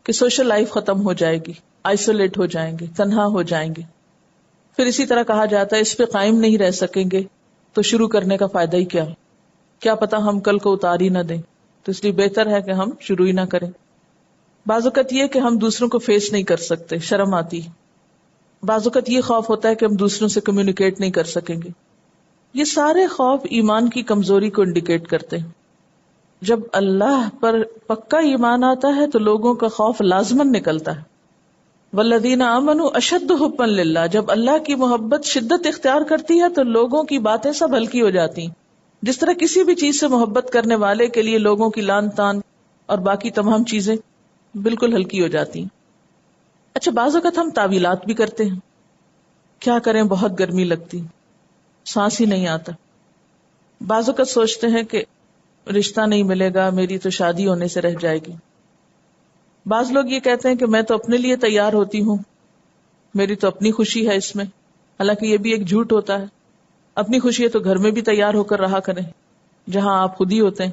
کہ سوشل لائف ختم ہو جائے گی، آئسولیٹ ہو جائیں گے، تنہا ہو جائیں گے. پھر اسی طرح کہا جاتا ہے اس پہ قائم نہیں رہ سکیں گے تو شروع کرنے کا فائدہ ہی کیا پتا ہم کل کو اتار ہی نہ دیں، تو اس لیے بہتر ہے کہ ہم شروع ہی نہ کریں. بعض اوقات یہ کہ ہم دوسروں کو فیس نہیں کر سکتے، شرم آتی. بعض اوقات یہ خوف ہوتا ہے کہ ہم دوسروں سے کمیونیکیٹ نہیں کر سکیں گے. یہ سارے خوف ایمان کی کمزوری کو انڈیکیٹ کرتے ہیں. جب اللہ پر پکا ایمان آتا ہے تو لوگوں کا خوف لازماً نکلتا ہے. والذین آمنوا اشد حبا للہ، جب اللہ کی محبت شدت اختیار کرتی ہے تو لوگوں کی باتیں سب ہلکی ہو جاتی ہیں. جس طرح کسی بھی چیز سے محبت کرنے والے کے لیے لوگوں کی لان تان اور باقی تمام چیزیں بالکل ہلکی ہو جاتی ہیں. اچھا، بعض اوقات ہم تعویلات بھی کرتے ہیں. کیا کریں، بہت گرمی لگتی، سانس ہی نہیں آتا. بعض اوقات سوچتے ہیں کہ رشتہ نہیں ملے گا، میری تو شادی ہونے سے رہ جائے گی. بعض لوگ یہ کہتے ہیں کہ میں تو اپنے لیے تیار ہوتی ہوں، میری تو اپنی خوشی ہے اس میں. حالانکہ یہ بھی ایک جھوٹ ہوتا ہے. اپنی خوشی ہے تو گھر میں بھی تیار ہو کر رہا کریں جہاں آپ خود ہی ہوتے ہیں.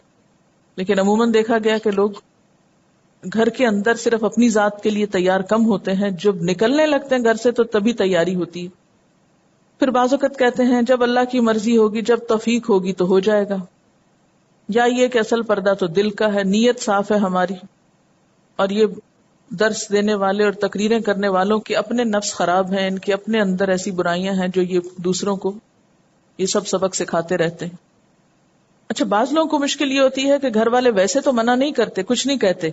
لیکن عموماً دیکھا گیا کہ لوگ گھر کے اندر صرف اپنی ذات کے لیے تیار کم ہوتے ہیں، جب نکلنے لگتے ہیں گھر سے تو تبھی تیاری ہوتی ہے. پھر بعض اوقات کہتے ہیں جب اللہ کی مرضی ہوگی، جب توفیق ہوگی تو ہو جائے گا، یا یہ کہ اصل پردہ تو دل کا ہے، نیت صاف ہے ہماری، اور یہ درس دینے والے اور تقریریں کرنے والوں کے اپنے نفس خراب ہیں، ان کے اپنے اندر ایسی برائیاں ہیں جو یہ دوسروں کو یہ سب سبق سکھاتے رہتے ہیں۔ اچھا، بعض لوگوں کو مشکل یہ ہوتی ہے کہ گھر والے ویسے تو منع نہیں کرتے، کچھ نہیں کہتے،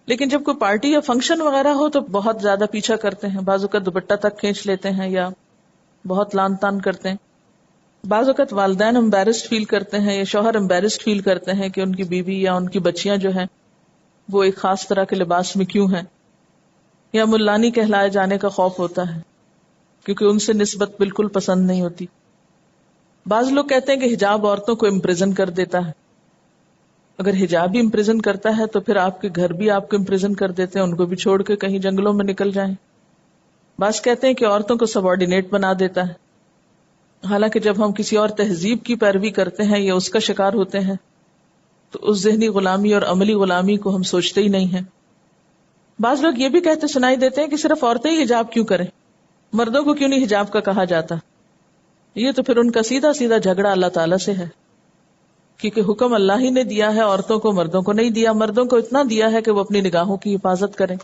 لیکن جب کوئی پارٹی یا فنکشن وغیرہ ہو تو بہت زیادہ پیچھا کرتے ہیں، بعض اوقات دوپٹہ تک کھینچ لیتے ہیں یا بہت لان تان کرتے ہیں۔ بعض اوقات والدین امبیرسڈ فیل کرتے ہیں یا شوہر امبیرسڈ فیل کرتے ہیں کہ ان کی بیوی یا ان کی بچیاں جو ہیں وہ ایک خاص طرح کے لباس میں کیوں ہیں، یا ملانی کہلائے جانے کا خوف ہوتا ہے کیونکہ ان سے نسبت بالکل پسند نہیں ہوتی۔ بعض لوگ کہتے ہیں کہ حجاب عورتوں کو امپریزن کر دیتا ہے۔ اگر حجاب بھی امپریزن کرتا ہے تو پھر آپ کے گھر بھی آپ کو امپریزن کر دیتے ہیں، ان کو بھی چھوڑ کے کہیں جنگلوں میں نکل جائیں۔ بعض کہتے ہیں کہ عورتوں کو سبارڈینیٹ بنا دیتا ہے، حالانکہ جب ہم کسی اور تہذیب کی پیروی کرتے ہیں یا اس کا شکار ہوتے ہیں تو اس ذہنی غلامی اور عملی غلامی کو ہم سوچتے ہی نہیں ہیں۔ بعض لوگ یہ بھی کہتے سنائی دیتے ہیں کہ صرف عورتیں ہی حجاب کیوں کریں، مردوں کو کیوں نہیں حجاب کا کہا جاتا۔ یہ تو پھر ان کا سیدھا سیدھا جھگڑا اللہ تعالیٰ سے ہے، کیونکہ حکم اللہ ہی نے دیا ہے، عورتوں کو مردوں کو نہیں دیا۔ مردوں کو اتنا دیا ہے کہ وہ اپنی نگاہوں کی حفاظت کریں،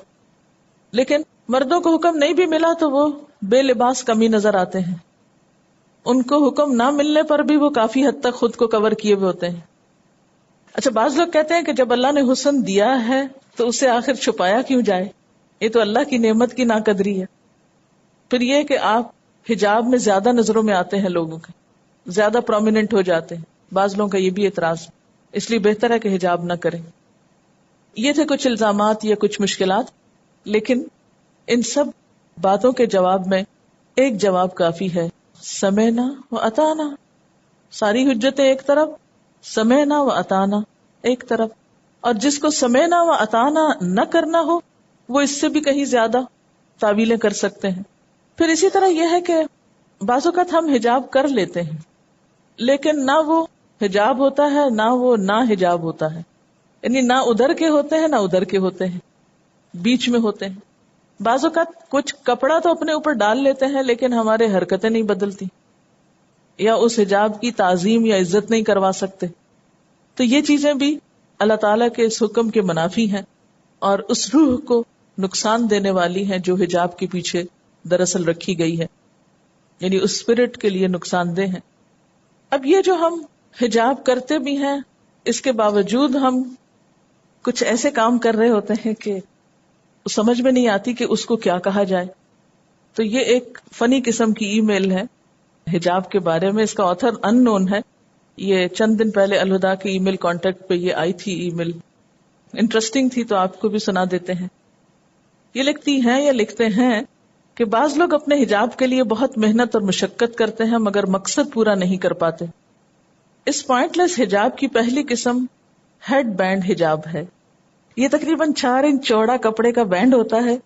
لیکن مردوں کو حکم نہیں بھی ملا تو وہ بے لباس کمی نظر آتے ہیں، ان کو حکم نہ ملنے پر بھی وہ کافی حد تک خود کو کور کیے ہوئے ہوتے ہیں۔ اچھا، بعض لوگ کہتے ہیں کہ جب اللہ نے حسن دیا ہے تو اسے آخر چھپایا کیوں جائے، یہ تو اللہ کی نعمت کی ناقدری ہے۔ پھر یہ کہ آپ حجاب میں زیادہ نظروں میں آتے ہیں، لوگوں کے زیادہ پرومیننٹ ہو جاتے ہیں، بعض لوگوں کا یہ بھی اعتراض، اس لیے بہتر ہے کہ حجاب نہ کریں۔ یہ تھے کچھ الزامات یا کچھ مشکلات، لیکن ان سب باتوں کے جواب میں ایک جواب کافی ہے، سمعنا و اطعنا۔ ساری حجتیں ایک طرف، سمعنا و اطعنا ایک طرف، اور جس کو سمعنا و اطعنا نہ کرنا ہو وہ اس سے بھی کہیں زیادہ تعویلیں کر سکتے ہیں۔ پھر اسی طرح یہ ہے کہ بعض اوقات ہم حجاب کر لیتے ہیں لیکن نہ وہ حجاب ہوتا ہے نہ وہ نا حجاب ہوتا ہے، یعنی نہ ادھر کے ہوتے ہیں نہ ادھر کے ہوتے ہیں، بیچ میں ہوتے ہیں۔ بعض اوقات کچھ کپڑا تو اپنے اوپر ڈال لیتے ہیں لیکن ہمارے حرکتیں نہیں بدلتی، یا اس حجاب کی تعظیم یا عزت نہیں کروا سکتے۔ تو یہ چیزیں بھی اللہ تعالیٰ کے اس حکم کے منافی ہیں اور اس روح کو نقصان دینے والی ہیں جو حجاب کے پیچھے دراصل رکھی گئی ہے، یعنی اس اسپرٹ کے لیے نقصان دہ ہیں۔ اب یہ جو ہم حجاب کرتے بھی ہیں، اس کے باوجود ہم کچھ ایسے کام کر رہے ہوتے ہیں کہ سمجھ میں نہیں آتی کہ اس کو کیا کہا جائے۔ تو یہ ایک فنی قسم کی ای میل ہے حجاب کے بارے میں، اس کا آتھر ان نون ہے۔ یہ چند دن پہلے الہدا کے ای میل کانٹیکٹ پہ یہ آئی تھی ای میل، انٹرسٹنگ تھی تو آپ کو بھی سنا دیتے ہیں۔ یہ لکھتی ہیں یا لکھتے ہیں کہ بعض لوگ اپنے حجاب کے لیے بہت محنت اور مشقت کرتے ہیں مگر مقصد پورا نہیں کر پاتے۔ اس پوائنٹ لیس حجاب کی پہلی قسم ہیڈ بینڈ حجاب ہے۔ یہ تقریباً 4 انچ چوڑا کپڑے کا بینڈ ہوتا ہے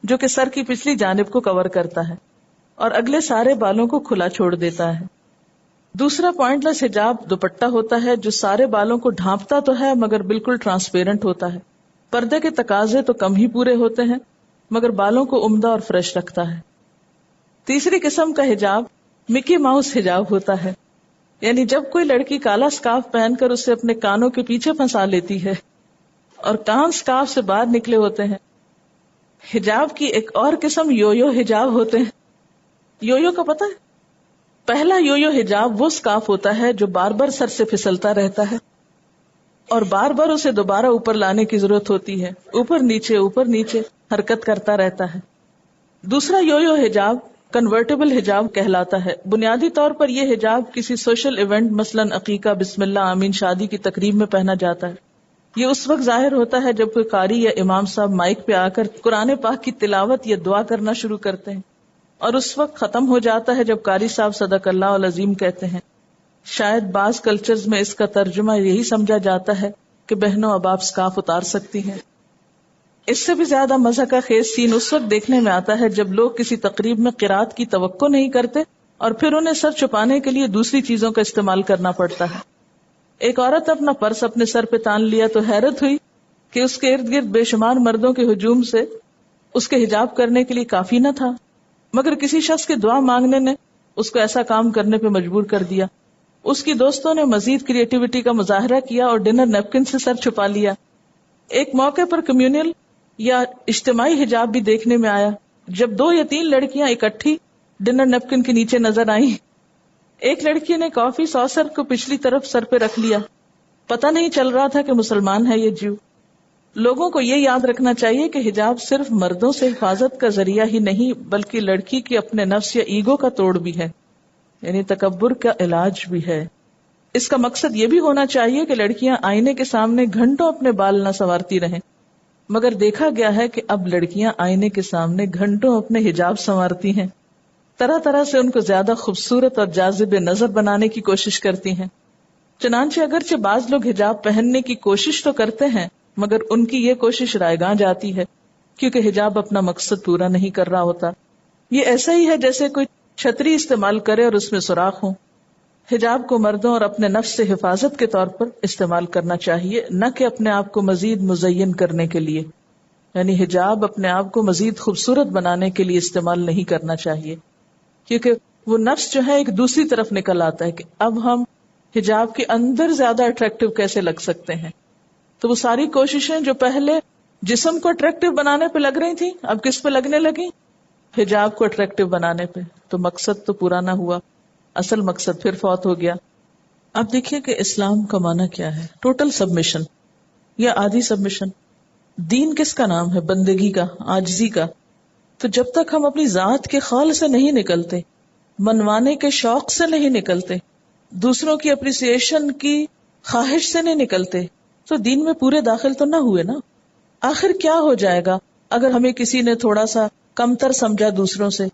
جو کہ سر کی پچھلی جانب کو کور کرتا ہے اور اگلے سارے بالوں کو کھلا چھوڑ دیتا ہے۔ دوسرا پوائنٹ لیس حجاب دوپٹہ ہوتا ہے جو سارے بالوں کو ڈھانپتا تو ہے مگر بالکل ٹرانسپیرنٹ ہوتا ہے۔ پردے کے تقاضے تو کم ہی پورے ہوتے ہیں مگر بالوں کو عمدہ اور فریش رکھتا ہے۔ تیسری قسم کا حجاب مکی ماؤس حجاب ہوتا ہے، یعنی جب کوئی لڑکی کالا سکارف پہن کر اسے اپنے کانوں کے پیچھے پھنسا لیتی ہے اور کان سکارف سے باہر نکلے ہوتے ہیں۔ حجاب کی ایک اور قسم یویو حجاب ہوتے ہیں۔ یویو کا پتہ ہے؟ پہلا یویو حجاب وہ سکارف ہوتا ہے جو بار بار سر سے پھسلتا رہتا ہے اور بار بار اسے دوبارہ اوپر لانے کی ضرورت ہوتی ہے، اوپر نیچے حرکت کرتا رہتا ہے۔ دوسرا یویو حجاب کنورٹیبل حجاب کہلاتا ہے۔ بنیادی طور پر یہ حجاب کسی سوشل ایونٹ مثلاً عقیقہ، بسم اللہ، آمین، شادی کی تقریب میں پہنا جاتا ہے۔ یہ اس وقت ظاہر ہوتا ہے جب کوئی قاری یا امام صاحب مائک پہ آ کر قرآن پاک کی تلاوت یا دعا کرنا شروع کرتے ہیں، اور اس وقت ختم ہو جاتا ہے جب قاری صاحب صدق اللہ العظیم کہتے ہیں۔ شاید بعض کلچرز میں اس کا ترجمہ یہی سمجھا جاتا ہے کہ بہنوں اب آپ سکارف اتار سکتی ہیں۔ اس سے بھی زیادہ مزہ کا خیز سین اس وقت دیکھنے میں آتا ہے جب لوگ کسی تقریب میں قرات کی توقع نہیں کرتے اور پھر انہیں سر چھپانے کے لیے دوسری چیزوں کا استعمال کرنا پڑتا ہے۔ ایک عورت اپنا پرس اپنے سر پہ تان لیا تو حیرت ہوئی کہ اس کے ارد گرد بے شمار مردوں کے ہجوم سے اس کے حجاب کرنے کے لیے کافی نہ تھا، مگر کسی شخص کے دعا مانگنے نے اس کو ایسا کام کرنے پہ مجبور کر دیا. اس کی دوستوں نے مزید کریٹیوٹی کا مظاہرہ کیا اور ڈنر نیپکن سے سر چھپا لیا. ایک موقع پر کمیونل یا اجتماعی حجاب بھی دیکھنے میں آیا جب 2 یا 3 لڑکیاں اکٹھی ڈنر نیپکن کے نیچے نظر آئیں. ایک لڑکی نے کافی ساسر کو پچھلی طرف سر پہ رکھ لیا. پتہ نہیں چل رہا تھا کہ مسلمان ہے یہ جیو. لوگوں کو یہ یاد رکھنا چاہیے کہ حجاب صرف مردوں سے حفاظت کا ذریعہ ہی نہیں بلکہ لڑکی کی اپنے نفس یا ایگو کا توڑ بھی ہے، یعنی تکبر کا علاج بھی ہے. اس کا مقصد یہ بھی ہونا چاہیے کہ لڑکیاں آئینے کے سامنے گھنٹوں اپنے بال نہ سنوارتی رہیں، مگر دیکھا گیا ہے کہ اب لڑکیاں آئینے کے سامنے گھنٹوں اپنے حجاب سنوارتی ہیں، طرح طرح سے ان کو زیادہ خوبصورت اور جاذب نظر بنانے کی کوشش کرتی ہیں. چنانچہ اگرچہ بعض لوگ حجاب پہننے کی کوشش تو کرتے ہیں مگر ان کی یہ کوشش رائیگاں جاتی ہے کیونکہ حجاب اپنا مقصد پورا نہیں کر رہا ہوتا. یہ ایسا ہی ہے جیسے کوئی چھتری استعمال کرے اور اس میں سوراخ ہوں. حجاب کو مردوں اور اپنے نفس سے حفاظت کے طور پر استعمال کرنا چاہیے، نہ کہ اپنے آپ کو مزید مزین کرنے کے لیے. یعنی حجاب اپنے آپ کو مزید خوبصورت بنانے کے لیے استعمال نہیں کرنا چاہیے، کیونکہ وہ نفس جو ہے ایک دوسری طرف نکل آتا ہے کہ اب ہم حجاب کے اندر زیادہ اٹریکٹیو کیسے لگ سکتے ہیں. تو وہ ساری کوششیں جو پہلے جسم کو اٹریکٹیو بنانے پہ لگ رہی تھی اب کس پہ لگنے لگی؟ حجاب کو اٹریکٹیو بنانے پہ. تو مقصد تو پورا نہ ہوا، اصل مقصد پھر فوت ہو گیا. اب دیکھیے کہ اسلام کا معنی کیا ہے، ٹوٹل سبمیشن یا آدھی سبمیشن. دین کس کا نام ہے؟ بندگی کا، عاجزی کا. تو جب تک ہم اپنی ذات کے خال سے نہیں نکلتے، منوانے کے شوق سے نہیں نکلتے، دوسروں کی اپریسیشن کی خواہش سے نہیں نکلتے، تو دین میں پورے داخل تو نہ ہوئے نا. آخر کیا ہو جائے گا اگر ہمیں کسی نے تھوڑا سا کمتر سمجھا دوسروں سے؟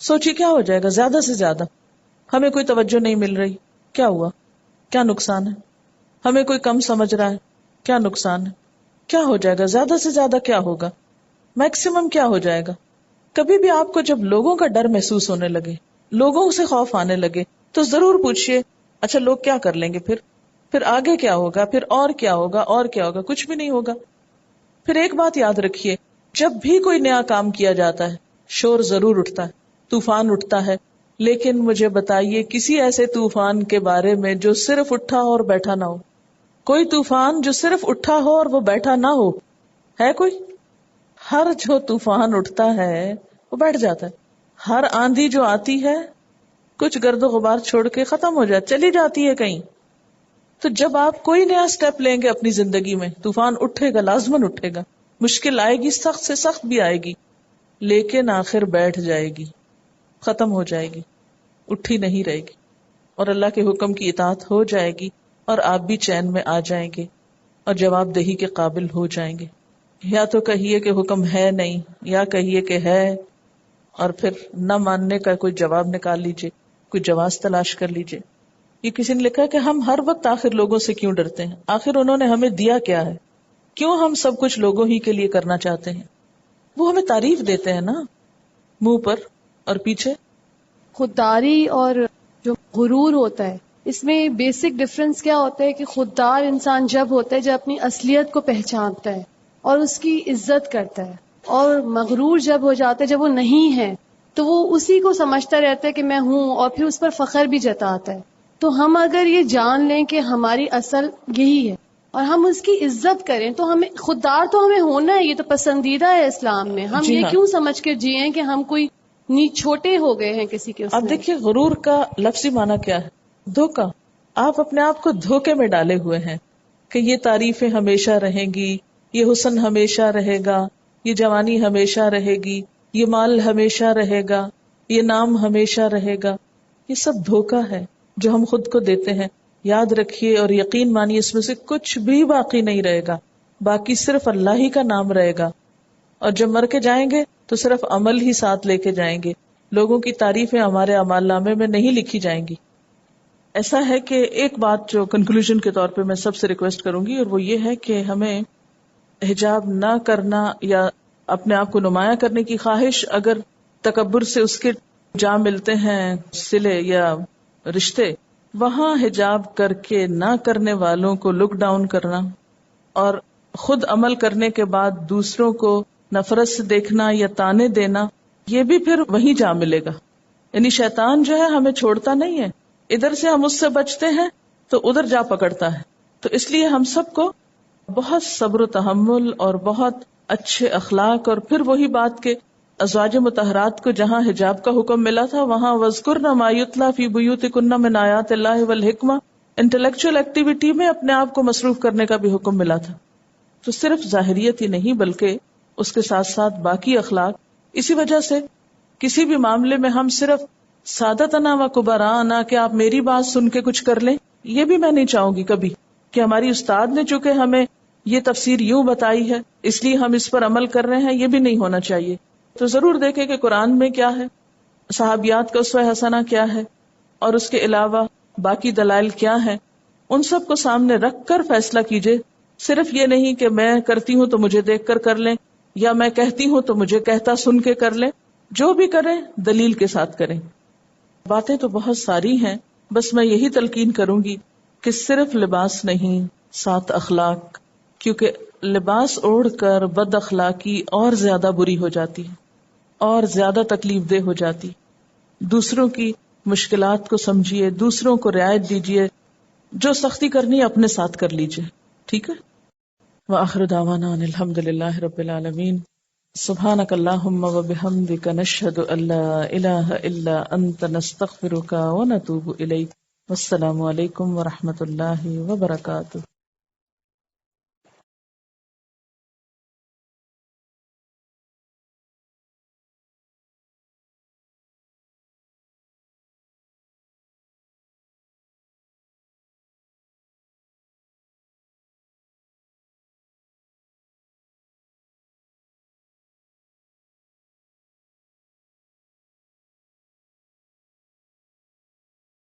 سوچیے کیا ہو جائے گا؟ زیادہ سے زیادہ ہمیں کوئی توجہ نہیں مل رہی، کیا ہوا؟ کیا نقصان ہے؟ ہمیں کوئی کم سمجھ رہا ہے، کیا نقصان ہے؟ کیا ہو جائے گا؟ زیادہ سے زیادہ کیا ہوگا؟ میکسیمم کیا ہو جائے گا؟ کبھی بھی آپ کو جب لوگوں کا ڈر محسوس ہونے لگے، لوگوں سے خوف آنے لگے، تو ضرور پوچھئے اچھا لوگ کیا کر لیں گے، پھر آگے کیا ہوگا، پھر اور کیا ہوگا، اور کیا ہوگا؟ کچھ بھی نہیں ہوگا. پھر ایک بات یاد رکھیے، جب بھی کوئی نیا کام کیا جاتا ہے شور ضرور اٹھتا ہے، طوفان اٹھتا ہے، لیکن مجھے بتائیے کسی ایسے طوفان کے بارے میں جو صرف اٹھا ہو اور بیٹھا نہ ہو؟ کوئی طوفان جو صرف اٹھا ہو اور وہ بیٹھا نہ ہو ہے کوئی؟ ہر جو طوفان اٹھتا ہے وہ بیٹھ جاتا ہے. ہر آندھی جو آتی ہے کچھ گرد و غبار چھوڑ کے ختم ہو جاتی، چلی جاتی ہے کہیں. تو جب آپ کوئی نیا سٹیپ لیں گے اپنی زندگی میں، طوفان اٹھے گا، لازماً اٹھے گا، مشکل آئے گی، سخت سے سخت بھی آئے گی، لیکن آخر بیٹھ جائے گی، ختم ہو جائے گی، اٹھی نہیں رہے گی، اور اللہ کے حکم کی اطاعت ہو جائے گی، اور آپ بھی چین میں آ جائیں گے اور جواب دہی کے قابل ہو جائیں گے. یا تو کہیے کہ حکم ہے نہیں، یا کہیے کہ ہے، اور پھر نہ ماننے کا کوئی جواب نکال لیجئے، کوئی جواز تلاش کر لیجئے. یہ کسی نے لکھا کہ ہم ہر وقت آخر لوگوں سے کیوں ڈرتے ہیں؟ آخر انہوں نے ہمیں دیا کیا ہے؟ کیوں ہم سب کچھ لوگوں ہی کے لیے کرنا چاہتے ہیں؟ وہ ہمیں تعریف دیتے ہیں نا منہ پر، اور پیچھے خودداری اور جو غرور ہوتا ہے، اس میں بیسک ڈفرنس کیا ہوتا ہے کہ خوددار انسان جب ہوتا ہے جب اپنی اصلیت کو پہچانتا ہے اور اس کی عزت کرتا ہے، اور مغرور جب ہو جاتا ہے، جب وہ نہیں ہے تو وہ اسی کو سمجھتا رہتا ہے کہ میں ہوں، اور پھر اس پر فخر بھی جتاتا ہے. تو ہم اگر یہ جان لیں کہ ہماری اصل یہی ہے اور ہم اس کی عزت کریں تو ہمیں خوددار تو ہمیں ہونا ہے، یہ تو پسندیدہ ہے اسلام میں. ہم جی یہ ہاں. کیوں سمجھ کے جیئیں کہ ہم کوئی چھوٹے ہو گئے ہیں کسی کے. اب دیکھیے غرور کا لفظی معنی کیا ہے؟ دھوکا. آپ اپنے آپ کو دھوکے میں ڈالے ہوئے ہیں کہ یہ تعریفیں ہمیشہ رہیں گی، یہ حسن ہمیشہ رہے گا، یہ جوانی ہمیشہ رہے گی، یہ مال ہمیشہ رہے گا، یہ نام ہمیشہ رہے گا. یہ سب دھوکا ہے جو ہم خود کو دیتے ہیں. یاد رکھیے اور یقین مانیے اس میں سے کچھ بھی باقی نہیں رہے گا، باقی صرف اللہ ہی کا نام رہے گا. اور جب مر کے جائیں گے تو صرف عمل ہی ساتھ لے کے جائیں گے، لوگوں کی تعریفیں ہمارے اعمال نامے میں نہیں لکھی جائیں گی. ایسا ہے کہ ایک بات جو کنکلوژن کے طور پہ میں سب سے ریکویسٹ کروں گی، اور وہ یہ ہے کہ ہمیں حجاب نہ کرنا یا اپنے آپ کو نمایاں کرنے کی خواہش، اگر تکبر سے اس کے جا ملتے ہیں صلے یا رشتے، وہاں حجاب کر کے نہ کرنے والوں کو لک ڈاؤن کرنا اور خود عمل کرنے کے بعد دوسروں کو نفرت سے دیکھنا یا تانے دینا، یہ بھی پھر وہیں جا ملے گا. یعنی شیطان جو ہے ہمیں چھوڑتا نہیں ہے، ادھر سے ہم اس سے بچتے ہیں تو ادھر جا پکڑتا ہے. تو اس لیے ہم سب کو بہت صبر و تحمل اور بہت اچھے اخلاق، اور پھر وہی بات کہ ازواج مطہرات کو جہاں حجاب کا حکم ملا تھا وہاں وَاذْكُرْنَ مَا يُتْلَى فِي بُيُوتِكُنَّ مِنْ آيَاتِ اللَّهِ وَالْحِكْمَةِ، انٹلیکچوئل ایکٹیویٹی میں اپنے آپ کو مصروف کرنے کا بھی حکم ملا تھا. تو صرف ظاہریت ہی نہیں بلکہ اس کے ساتھ ساتھ باقی اخلاق. اسی وجہ سے کسی بھی معاملے میں ہم صرف سادتنا و کبرانا کہ آپ میری بات سن کے کچھ کر لیں، یہ بھی میں نہیں چاہوں گی کبھی کہ ہماری استاد نے چونکہ ہمیں یہ تفسیر یوں بتائی ہے اس لیے ہم اس پر عمل کر رہے ہیں، یہ بھی نہیں ہونا چاہیے. تو ضرور دیکھیں کہ قرآن میں کیا ہے، صحابیات کا اسوہ حسنہ کیا ہے، اور اس کے علاوہ باقی دلائل کیا ہیں، ان سب کو سامنے رکھ کر فیصلہ کیجئے. صرف یہ نہیں کہ میں کرتی ہوں تو مجھے دیکھ کر کر لیں، یا میں کہتی ہوں تو مجھے کہتا سن کے کر لیں. جو بھی کریں دلیل کے ساتھ کریں. باتیں تو بہت ساری ہیں، بس میں یہی تلقین کروں گی کہ صرف لباس نہیں، ساتھ اخلاق، کیونکہ لباس اوڑھ کر بد اخلاقی اور زیادہ بری ہو جاتی ہے اور زیادہ تکلیف دہ ہو جاتی. دوسروں کی مشکلات کو سمجھیے، دوسروں کو رعایت دیجیے، جو سختی کرنی ہے اپنے ساتھ کر لیجیے. ٹھیک ہے. وآخر دعوانا ان الحمد للہ رب العالمین. سبحانک اللہم وبحمدک نشہد ان لا الہ الا انت نستغفرک ونتوب الیک. والسلام علیکم ورحمۃ اللہ وبرکاتہ.